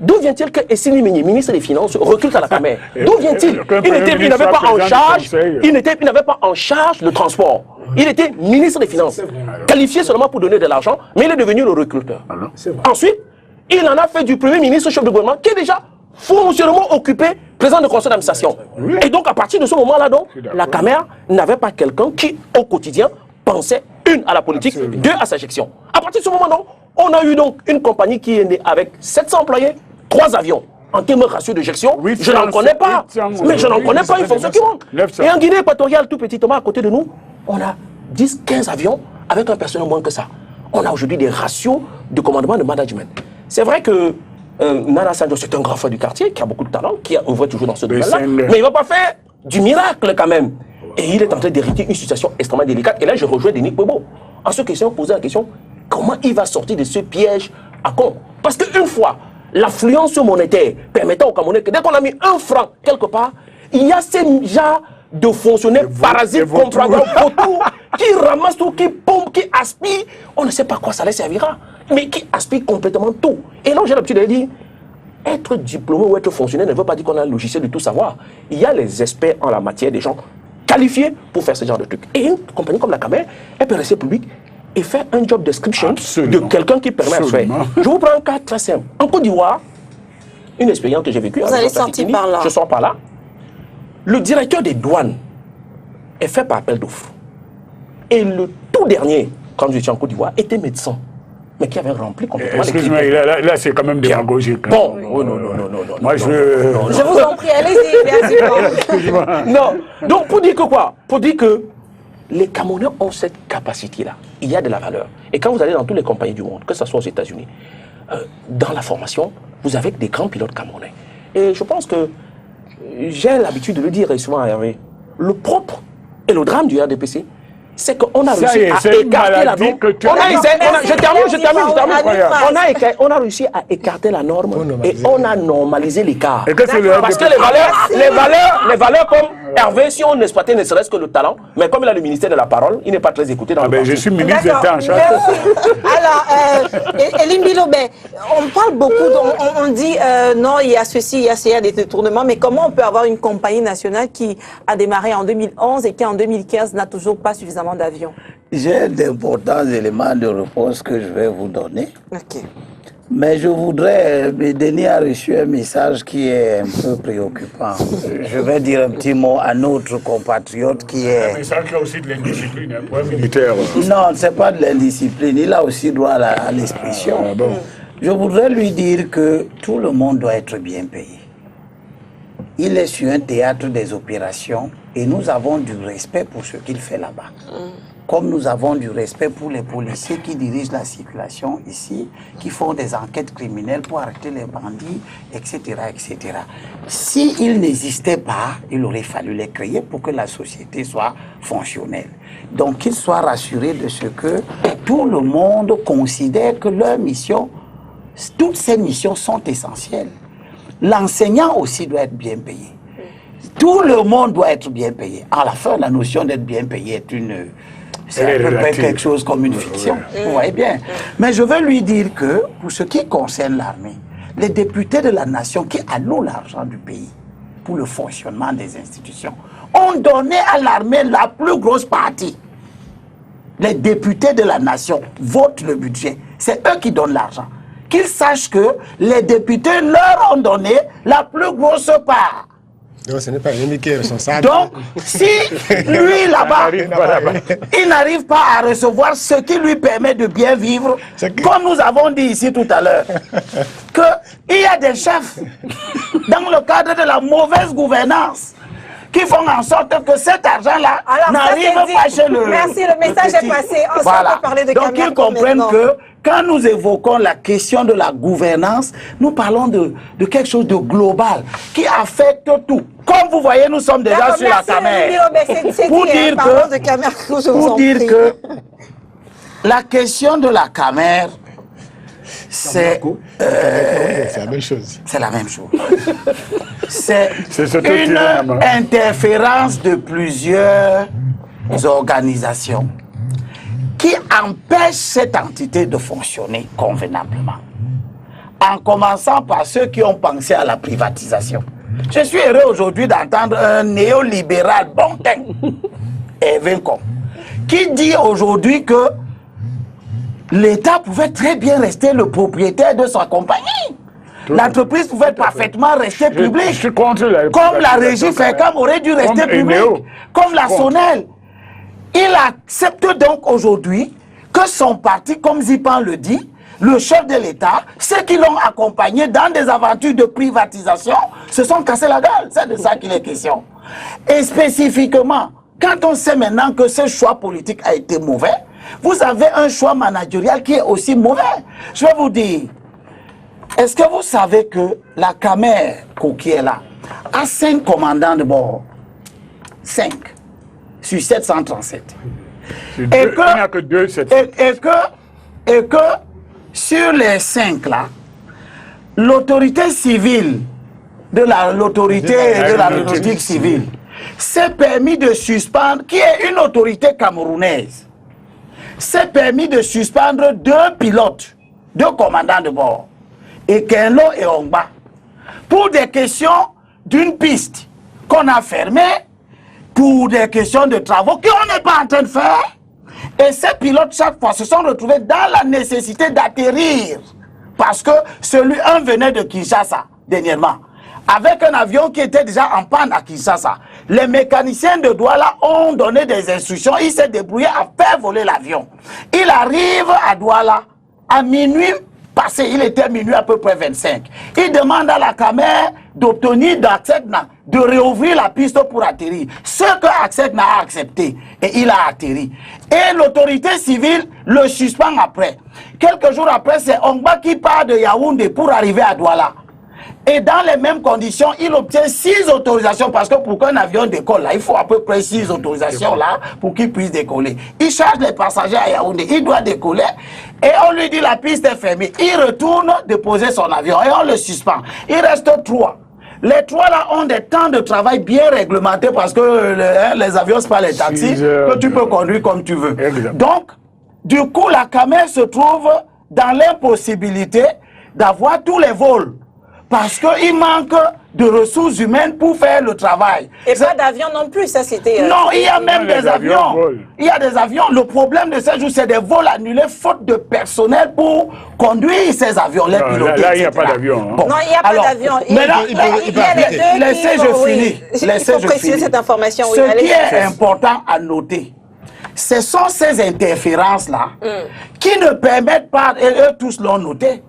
D'où vient-il que Essini Migny, ministre des Finances, recule à la caméra? D'où vient-il? Il n'avait pas en charge le transport. Il était ministre des Finances, qualifié seulement pour donner de l'argent, mais il est devenu le recruteur. Ensuite, il en a fait du premier ministre chef de gouvernement qui est déjà foncièrement occupé président de conseil d'administration. Et donc, à partir de ce moment-là, la caméra n'avait pas quelqu'un qui, au quotidien, pensait, une, à la politique, deux, à sa gestion. À partir de ce moment-là, on a eu donc une compagnie qui est née avec 700 employés, 3 avions. En termes de ratio de gestion, je n'en connais pas. Mais je n'en connais pas une fonction qui manque. Et en Guinée équatoriale, tout petit Thomas, à côté de nous, on a 10, 15 avions avec un personnel moins que ça. On a aujourd'hui des ratios de commandement de management. C'est vrai que Nana Sanjo, c'est un grand frère du quartier qui a beaucoup de talent, qui a œuvré toujours dans ce domaine-là, mais il ne va pas faire du miracle quand même. Et il est en train d'hériter une situation extrêmement délicate. Et là, je rejoins Denis Kwebo. En ce question, poser la question, comment il va sortir de ce piège à con? Parce qu'une fois, l'affluence monétaire permettant aux Camerounais que dès qu'on a mis 1 franc quelque part, il y a ces genres de fonctionnaires parasites, comprendants, autour, qui ramassent tout, qui pompent, qui aspirent. On ne sait pas quoi ça les servira, mais qui aspirent complètement tout. Et là, j'ai l'habitude de dire, être diplômé ou être fonctionnaire ne veut pas dire qu'on a un logiciel de tout savoir. Il y a les experts en la matière, des gens qualifiés pour faire ce genre de trucs. Et une compagnie comme la Camer, elle peut rester publique et faire un job description de quelqu'un qui permet de faire. Je vous prends un cas très simple. En Côte d'Ivoire, une expérience que j'ai vécue. Vous allez sortir par là. Je sors par là. Le directeur des douanes est fait par appel d'offres. Et le tout dernier, quand je suis en Côte d'Ivoire, était médecin, mais qui avait rempli complètement les critères. Excuse-moi, là c'est quand même démagogique. Bon, non. Moi, je vous en prie, allez-y, merci. Non, donc pour dire que quoi? Pour dire que les Camerounais ont cette capacité-là. Il y a de la valeur. Et quand vous allez dans toutes les compagnies du monde, que ce soit aux États-Unis, dans la formation, vous avez des grands pilotes camerounais. Et je pense que j'ai l'habitude de le dire souvent à Hervé, le propre et le drame du RDPC, c'est qu'on a réussi à écarter la norme. On a réussi à écarter la norme et on a normalisé l'écart. Parce que les valeurs comme Hervé, si on exploitait ne serait-ce que le talent, mais comme il a le ministère de la parole, il n'est pas très écouté dans le parti. Je suis ministre d'État en charge. Alors, Eline Bilobé, on parle beaucoup, on dit non, il y a ceci, il y a ceci, il y a des détournements, mais comment on peut avoir une compagnie nationale qui a démarré en 2011 et qui en 2015 n'a toujours pas suffisamment d'avions? J'ai d'importants éléments de réponse que je vais vous donner. Ok. Mais je voudrais, Denis a reçu un message qui est un peu préoccupant. Je vais dire un petit mot à notre compatriote qui est... Un message qui a aussi de l'indiscipline, un point militaire. Non, ce n'est pas de l'indiscipline, il a aussi droit à l'expression. Ah, bon. Je voudrais lui dire que tout le monde doit être bien payé. Il est sur un théâtre des opérations et nous avons du respect pour ce qu'il fait là-bas. Comme nous avons du respect pour les policiers qui dirigent la circulation ici, qui font des enquêtes criminelles pour arrêter les bandits, etc., etc. S'ils n'existaient pas, il aurait fallu les créer pour que la société soit fonctionnelle. Donc qu'ils soient rassurés de ce que tout le monde considère que leur mission, toutes ces missions sont essentielles. L'enseignant aussi doit être bien payé. Tout le monde doit être bien payé. À la fin, la notion d'être bien payé est c'est à peu près quelque chose comme une fiction. Vous voyez bien. Mais je veux lui dire que, pour ce qui concerne l'armée, les députés de la nation qui allouent l'argent du pays pour le fonctionnement des institutions ont donné à l'armée la plus grosse partie. Les députés de la nation votent le budget. C'est eux qui donnent l'argent. Qu'ils sachent que les députés leur ont donné la plus grosse part. Donc ce n'est pas lui qui est responsable. Donc, si lui là-bas, il n'arrive pas à recevoir ce qui lui permet de bien vivre, comme nous avons dit ici tout à l'heure, qu'il y a des chefs, dans le cadre de la mauvaise gouvernance, qui font en sorte que cet argent-là n'arrive pas chez le... Merci, le message est passé. On va parler de Donc ils comprennent que quand nous évoquons la question de la gouvernance, nous parlons de quelque chose de global qui affecte tout. Comme vous voyez, nous sommes déjà sur la caméra. Pour dire que la question de la caméra, c'est la même chose. C'est la même chose. C'est une interférence de plusieurs organisations qui empêchent cette entité de fonctionner convenablement. En commençant par ceux qui ont pensé à la privatisation. Je suis heureux aujourd'hui d'entendre un néolibéral bontin, Hervé Ngom, qui dit aujourd'hui que l'État pouvait très bien rester le propriétaire de sa compagnie. L'entreprise pouvait parfaitement rester publique. Comme la régie FECAM aurait dû rester publique. Comme la SONEL. Il accepte donc aujourd'hui que son parti, comme Zipan le dit, le chef de l'État, ceux qui l'ont accompagné dans des aventures de privatisation, se sont cassés la gueule. C'est de ça qu'il est question. Et spécifiquement, quand on sait maintenant que ce choix politique a été mauvais, vous avez un choix managérial qui est aussi mauvais. Je vais vous dire, est-ce que vous savez que la Camer qui est là a 5 commandants de bord? 5 sur 737. Il n'y a que 2, et que sur les 5 là, l'autorité civile de l'autorité de l'aéronautique civile s'est permis de suspendre, qui est une autorité camerounaise, s'est permis de suspendre 2 pilotes, 2 commandants de bord, Ekenlo et Ongba, pour des questions d'une piste qu'on a fermée, pour des questions de travaux qu'on n'est pas en train de faire. Et ces pilotes, chaque fois, se sont retrouvés dans la nécessité d'atterrir. Parce que un venait de Kinshasa, dernièrement, avec un avion qui était déjà en panne à Kinshasa. Les mécaniciens de Douala ont donné des instructions. Il s'est débrouillé à faire voler l'avion. Il arrive à Douala à minuit passé. Il était minuit à peu près 25. Il demande à la caméra d'obtenir d'Accedna de réouvrir la piste pour atterrir. Ce que Accedna a accepté. Et il a atterri. Et l'autorité civile le suspend après. Quelques jours après, c'est Ongba qui part de Yaoundé pour arriver à Douala. Et dans les mêmes conditions, il obtient 6 autorisations parce que pour qu'un avion décolle, là, il faut à peu près 6 autorisations là pour qu'il puisse décoller. Il charge les passagers à Yaoundé, il doit décoller et on lui dit la piste est fermée. Il retourne déposer son avion et on le suspend. Il reste 3. Les 3 là ont des temps de travail bien réglementés parce que les avions, c'est pas les taxis que tu peux conduire comme tu veux. Donc, du coup, la caméra se trouve dans l'impossibilité d'avoir tous les vols. Parce qu'il manque de ressources humaines pour faire le travail. Et pas d'avions non plus, ça c'était... Non, il y a même des avions. Il y a des avions. Le problème de ces jours, c'est des vols annulés faute de personnel pour conduire ces avions, les piloter. Là, il n'y a pas d'avion. Bon. Non, il n'y a pas d'avion. Laissez-je finir cette information. Ce qui est important à noter, ce sont ces interférences-là qui ne permettent pas, et eux tous l'ont noté,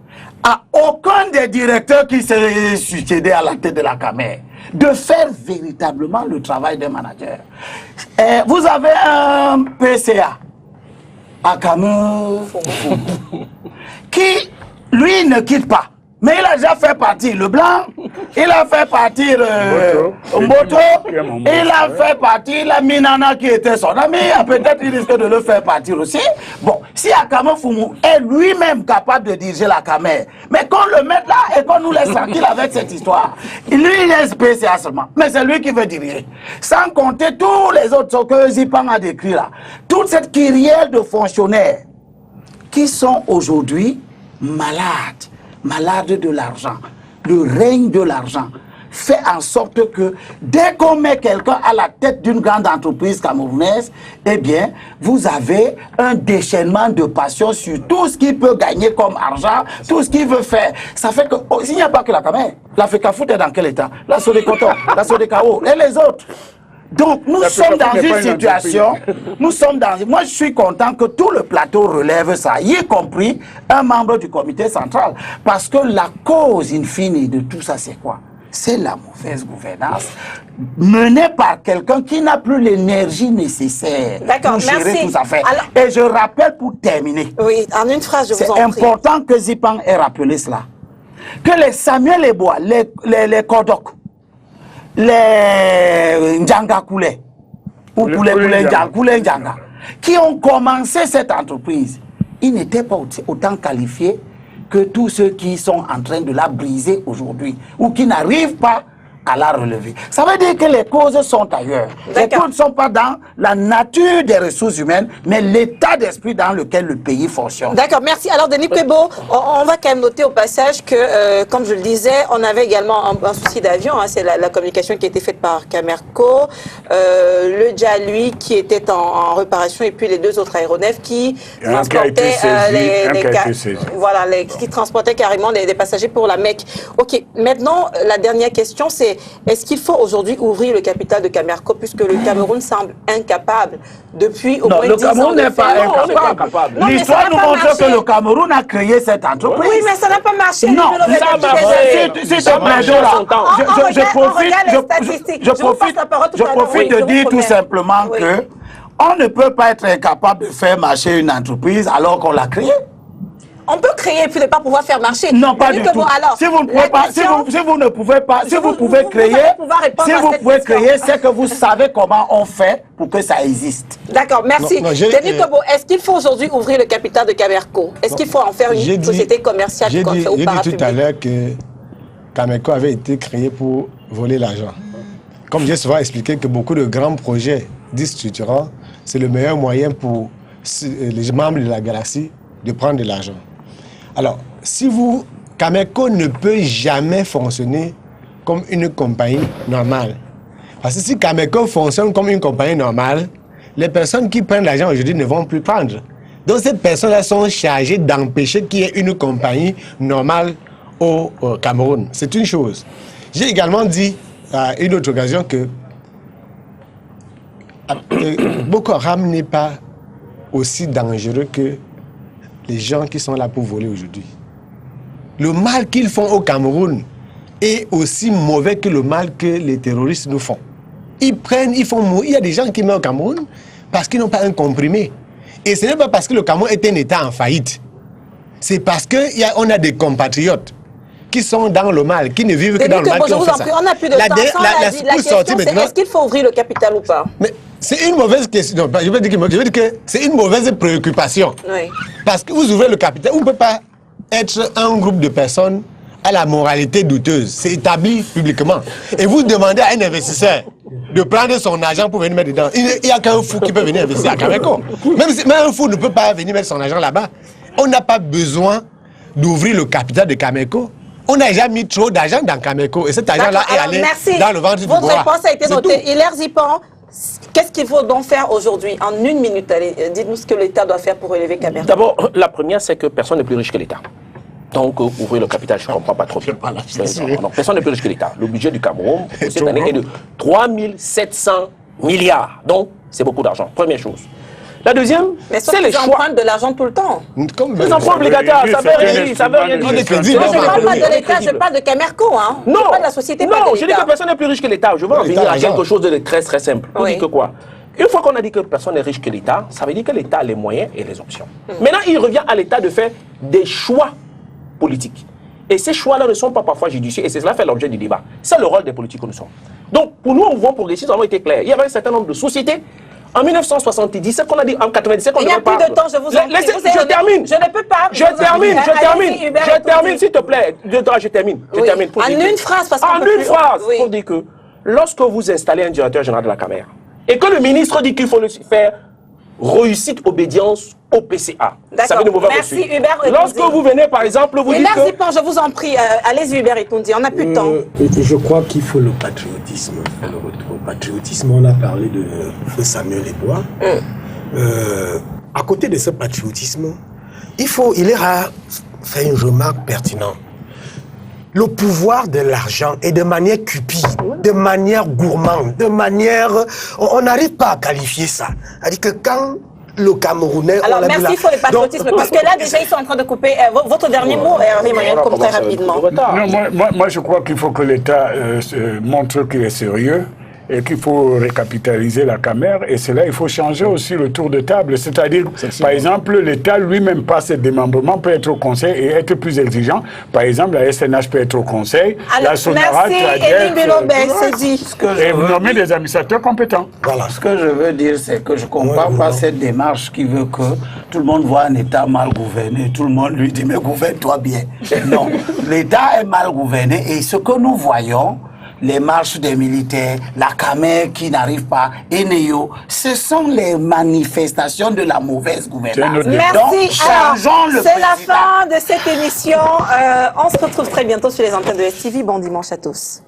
à aucun des directeurs qui s'est succédé à la tête de la caméra de faire véritablement le travail d'un manager. Vous avez un PCA à Cameroun qui, lui, ne quitte pas. Mais il a déjà fait partir le blanc, il a fait partir Mboto, il a fait partir la Minana qui était son ami, peut-être il risque de le faire partir aussi. Bon, si Akama Foumou est lui-même capable de diriger la Camer, mais qu'on le mette là et qu'on nous laisse tranquille avec cette histoire, lui il est spécial seulement, mais c'est lui qui veut diriger. Sans compter tous les autres ce que Zipan a décrit là, toute cette kyrielle de fonctionnaires qui sont aujourd'hui malades de l'argent. Le règne de l'argent fait en sorte que dès qu'on met quelqu'un à la tête d'une grande entreprise camerounaise, eh bien, vous avez un déchaînement de passion sur tout ce qu'il peut gagner comme argent, tout ce qu'il veut faire. Ça fait que, s'il n'y a pas que la Camer, la FECAFOOT est dans quel état? La Sodecoton, la Sodecao et les autres. Donc, nous sommes dans une situation, moi je suis content que tout le plateau relève ça, y compris un membre du comité central. Parce que la cause in fine de tout ça, c'est quoi? C'est la mauvaise gouvernance menée par quelqu'un qui n'a plus l'énergie nécessaire pour gérer tout ça. Et je rappelle pour terminer, oui, en une phrase, je vous en prie. c'est important que Zipan ait rappelé cela, que les Samuel Eboa, les Kodok, les Ndjanga Koulé, ou Koulé Ndjanga, qui ont commencé cette entreprise, ils n'étaient pas autant qualifiés que tous ceux qui sont en train de la briser aujourd'hui, ou qui n'arrivent pas à la relever. Ça veut dire que les causes sont ailleurs. Les causes ne sont pas dans la nature des ressources humaines, mais l'état d'esprit dans lequel le pays fonctionne. D'accord, merci. Alors, Denis Kwebo, on va quand même noter au passage que, comme je le disais, on avait également un souci d'avion. Hein, c'est la communication qui a été faite par Camerco, le Dja-Lui qui était en réparation, et puis les deux autres aéronefs qui transportaient qui transportaient carrément des passagers pour la Mecque. Ok, maintenant, la dernière question, c'est est-ce qu'il faut aujourd'hui ouvrir le capital de Camerco, puisque le Cameroun semble incapable depuis au moins 10 ans. Non, le Cameroun n'est pas incapable. L'histoire nous montre que le Cameroun a créé cette entreprise. Oui, mais ça n'a pas marché. Non, ça marche. Je profite de dire tout simplement que on ne peut pas être incapable de faire marcher une entreprise alors qu'on l'a créée. On peut créer et puis ne pas pouvoir faire marcher. Non, pas du tout. Alors, si vous ne pouvez pas, si vous ne pouvez pas, si vous pouvez créer, c'est que vous savez comment on fait pour que ça existe. D'accord, merci. Denis Kobo, est-ce qu'il faut aujourd'hui ouvrir le capital de Camerco? Est-ce qu'il faut en faire une société commerciale comme ça ou parapublique? J'ai dit tout à l'heure que Camerco avait été créé pour voler l'argent. Comme j'ai souvent expliqué que beaucoup de grands projets dits structurants, c'est le meilleur moyen pour les membres de la galaxie de prendre de l'argent. Alors, Camerco ne peut jamais fonctionner comme une compagnie normale. Parce que si Camerco fonctionne comme une compagnie normale, les personnes qui prennent l'argent aujourd'hui ne vont plus prendre. Donc ces personnes-là sont chargées d'empêcher qu'il y ait une compagnie normale au Cameroun. C'est une chose. J'ai également dit à une autre occasion que Boko Haram n'est pas aussi dangereux que les gens qui sont là pour voler aujourd'hui. Le mal qu'ils font au Cameroun est aussi mauvais que le mal que les terroristes nous font. Ils font mourir. Il y a des gens qui meurent au Cameroun parce qu'ils n'ont pas un comprimé. Et ce n'est pas parce que le Cameroun est un État en faillite. C'est parce qu'on a des compatriotes qui sont dans le mal, qui ne vivent que dans le mal. On n'a plus de temps. La question, c'est est-ce qu'il faut ouvrir le capital ou pas? Mais c'est une mauvaise question. Je veux dire que c'est une mauvaise préoccupation. Oui. Parce que vous ouvrez le capital, on ne peut pas être un groupe de personnes à la moralité douteuse. C'est établi publiquement. Et vous demandez à un investisseur de prendre son argent pour venir mettre dedans. Il n'y a qu'un fou qui peut venir investir à Camerco. Même un fou ne peut pas venir mettre son argent là-bas. On n'a pas besoin d'ouvrir le capital de Camerco. On n'a jamais mis trop d'argent dans Camerco. Et cet argent-là est allé dans le ventre du roi. Votre réponse a été notée. Hilaire Zipan, qu'est-ce qu'il faut donc faire aujourd'hui? En une minute, dites-nous ce que l'État doit faire pour relever Camerco. D'abord, la première, c'est que personne n'est plus riche que l'État. Donc, ouvrir le capital, je ne comprends pas trop bien. Non, personne n'est plus riche que l'État. Le budget du Cameroun, pour cette année, est de 3 700 milliards. Donc, c'est beaucoup d'argent. Première chose. La deuxième, c'est les choix. empruntent de l'argent tout le temps. Les emprunts obligatoires, ça veut rien dire. Je ne parle pas de l'État, je parle de Camerco. Hein. Non, pas de la société. Non, je dis que personne n'est plus riche que l'État. Je veux en venir à quelque chose de très très simple. Pour dire que quoi? Une fois qu'on a dit que personne n'est riche que l'État, ça veut dire que l'État a les moyens et les options. Maintenant, il revient à l'État de faire des choix politiques. Et ces choix-là ne sont pas parfois judicieux, et c'est cela fait l'objet du débat. C'est le rôle des politiques que nous sommes. Donc, pour nous, au mouvement progressiste, nous avons été clairs. Il y avait un certain nombre de sociétés. En 1977, qu'on a dit en 97, qu'on il n'y a plus de temps, je vous en prie. Je termine. Je ne peux pas. Je termine, s'il te plaît. Je termine. En une phrase, parce En une phrase, pour dire que lorsque vous installez un directeur général de la Camer, et que le ministre dit qu'il faut le faire réussite, obédience au PCA. D'accord. Merci Hubert. Lorsque vous venez, par exemple, vous dites que... Zipan, je vous en prie, allez-y Hubert Etoundi, on n'a plus de temps. Je crois qu'il faut le patriotisme. Le retour au patriotisme, on a parlé de feu Samuel Eboa. À côté de ce patriotisme, il est à faire une remarque pertinente. Le pouvoir de l'argent est de manière cupide, de manière gourmande, de manière... On n'arrive pas à qualifier ça. C'est-à-dire que quand le Camerounais... Alors, merci pour le patriotisme, parce que là, déjà, ils sont en train de couper. Votre dernier mot, Hervé Manion, comme très rapidement. Non, moi, je crois qu'il faut que l'État montre qu'il est sérieux et qu'il faut récapitaliser la Camer, et cela, il faut changer aussi le tour de table. C'est-à-dire, par exemple, l'État lui-même, par ses démembrements, peut être au Conseil et être plus exigeant. Par exemple, la SNH peut être au Conseil, la Sonara, et vous nommez des administrateurs compétents. Voilà. Ce que je veux dire, c'est que je ne comprends pas cette démarche qui veut que tout le monde voit un État mal gouverné. Tout le monde lui dit, mais gouverne-toi bien. Non, l'État est mal gouverné, et ce que nous voyons, les marches des militaires, la Camer qui n'arrive pas, Eneo, ce sont les manifestations de la mauvaise gouvernance. Merci. C'est la fin de cette émission. On se retrouve très bientôt sur les antennes de STV. Bon dimanche à tous.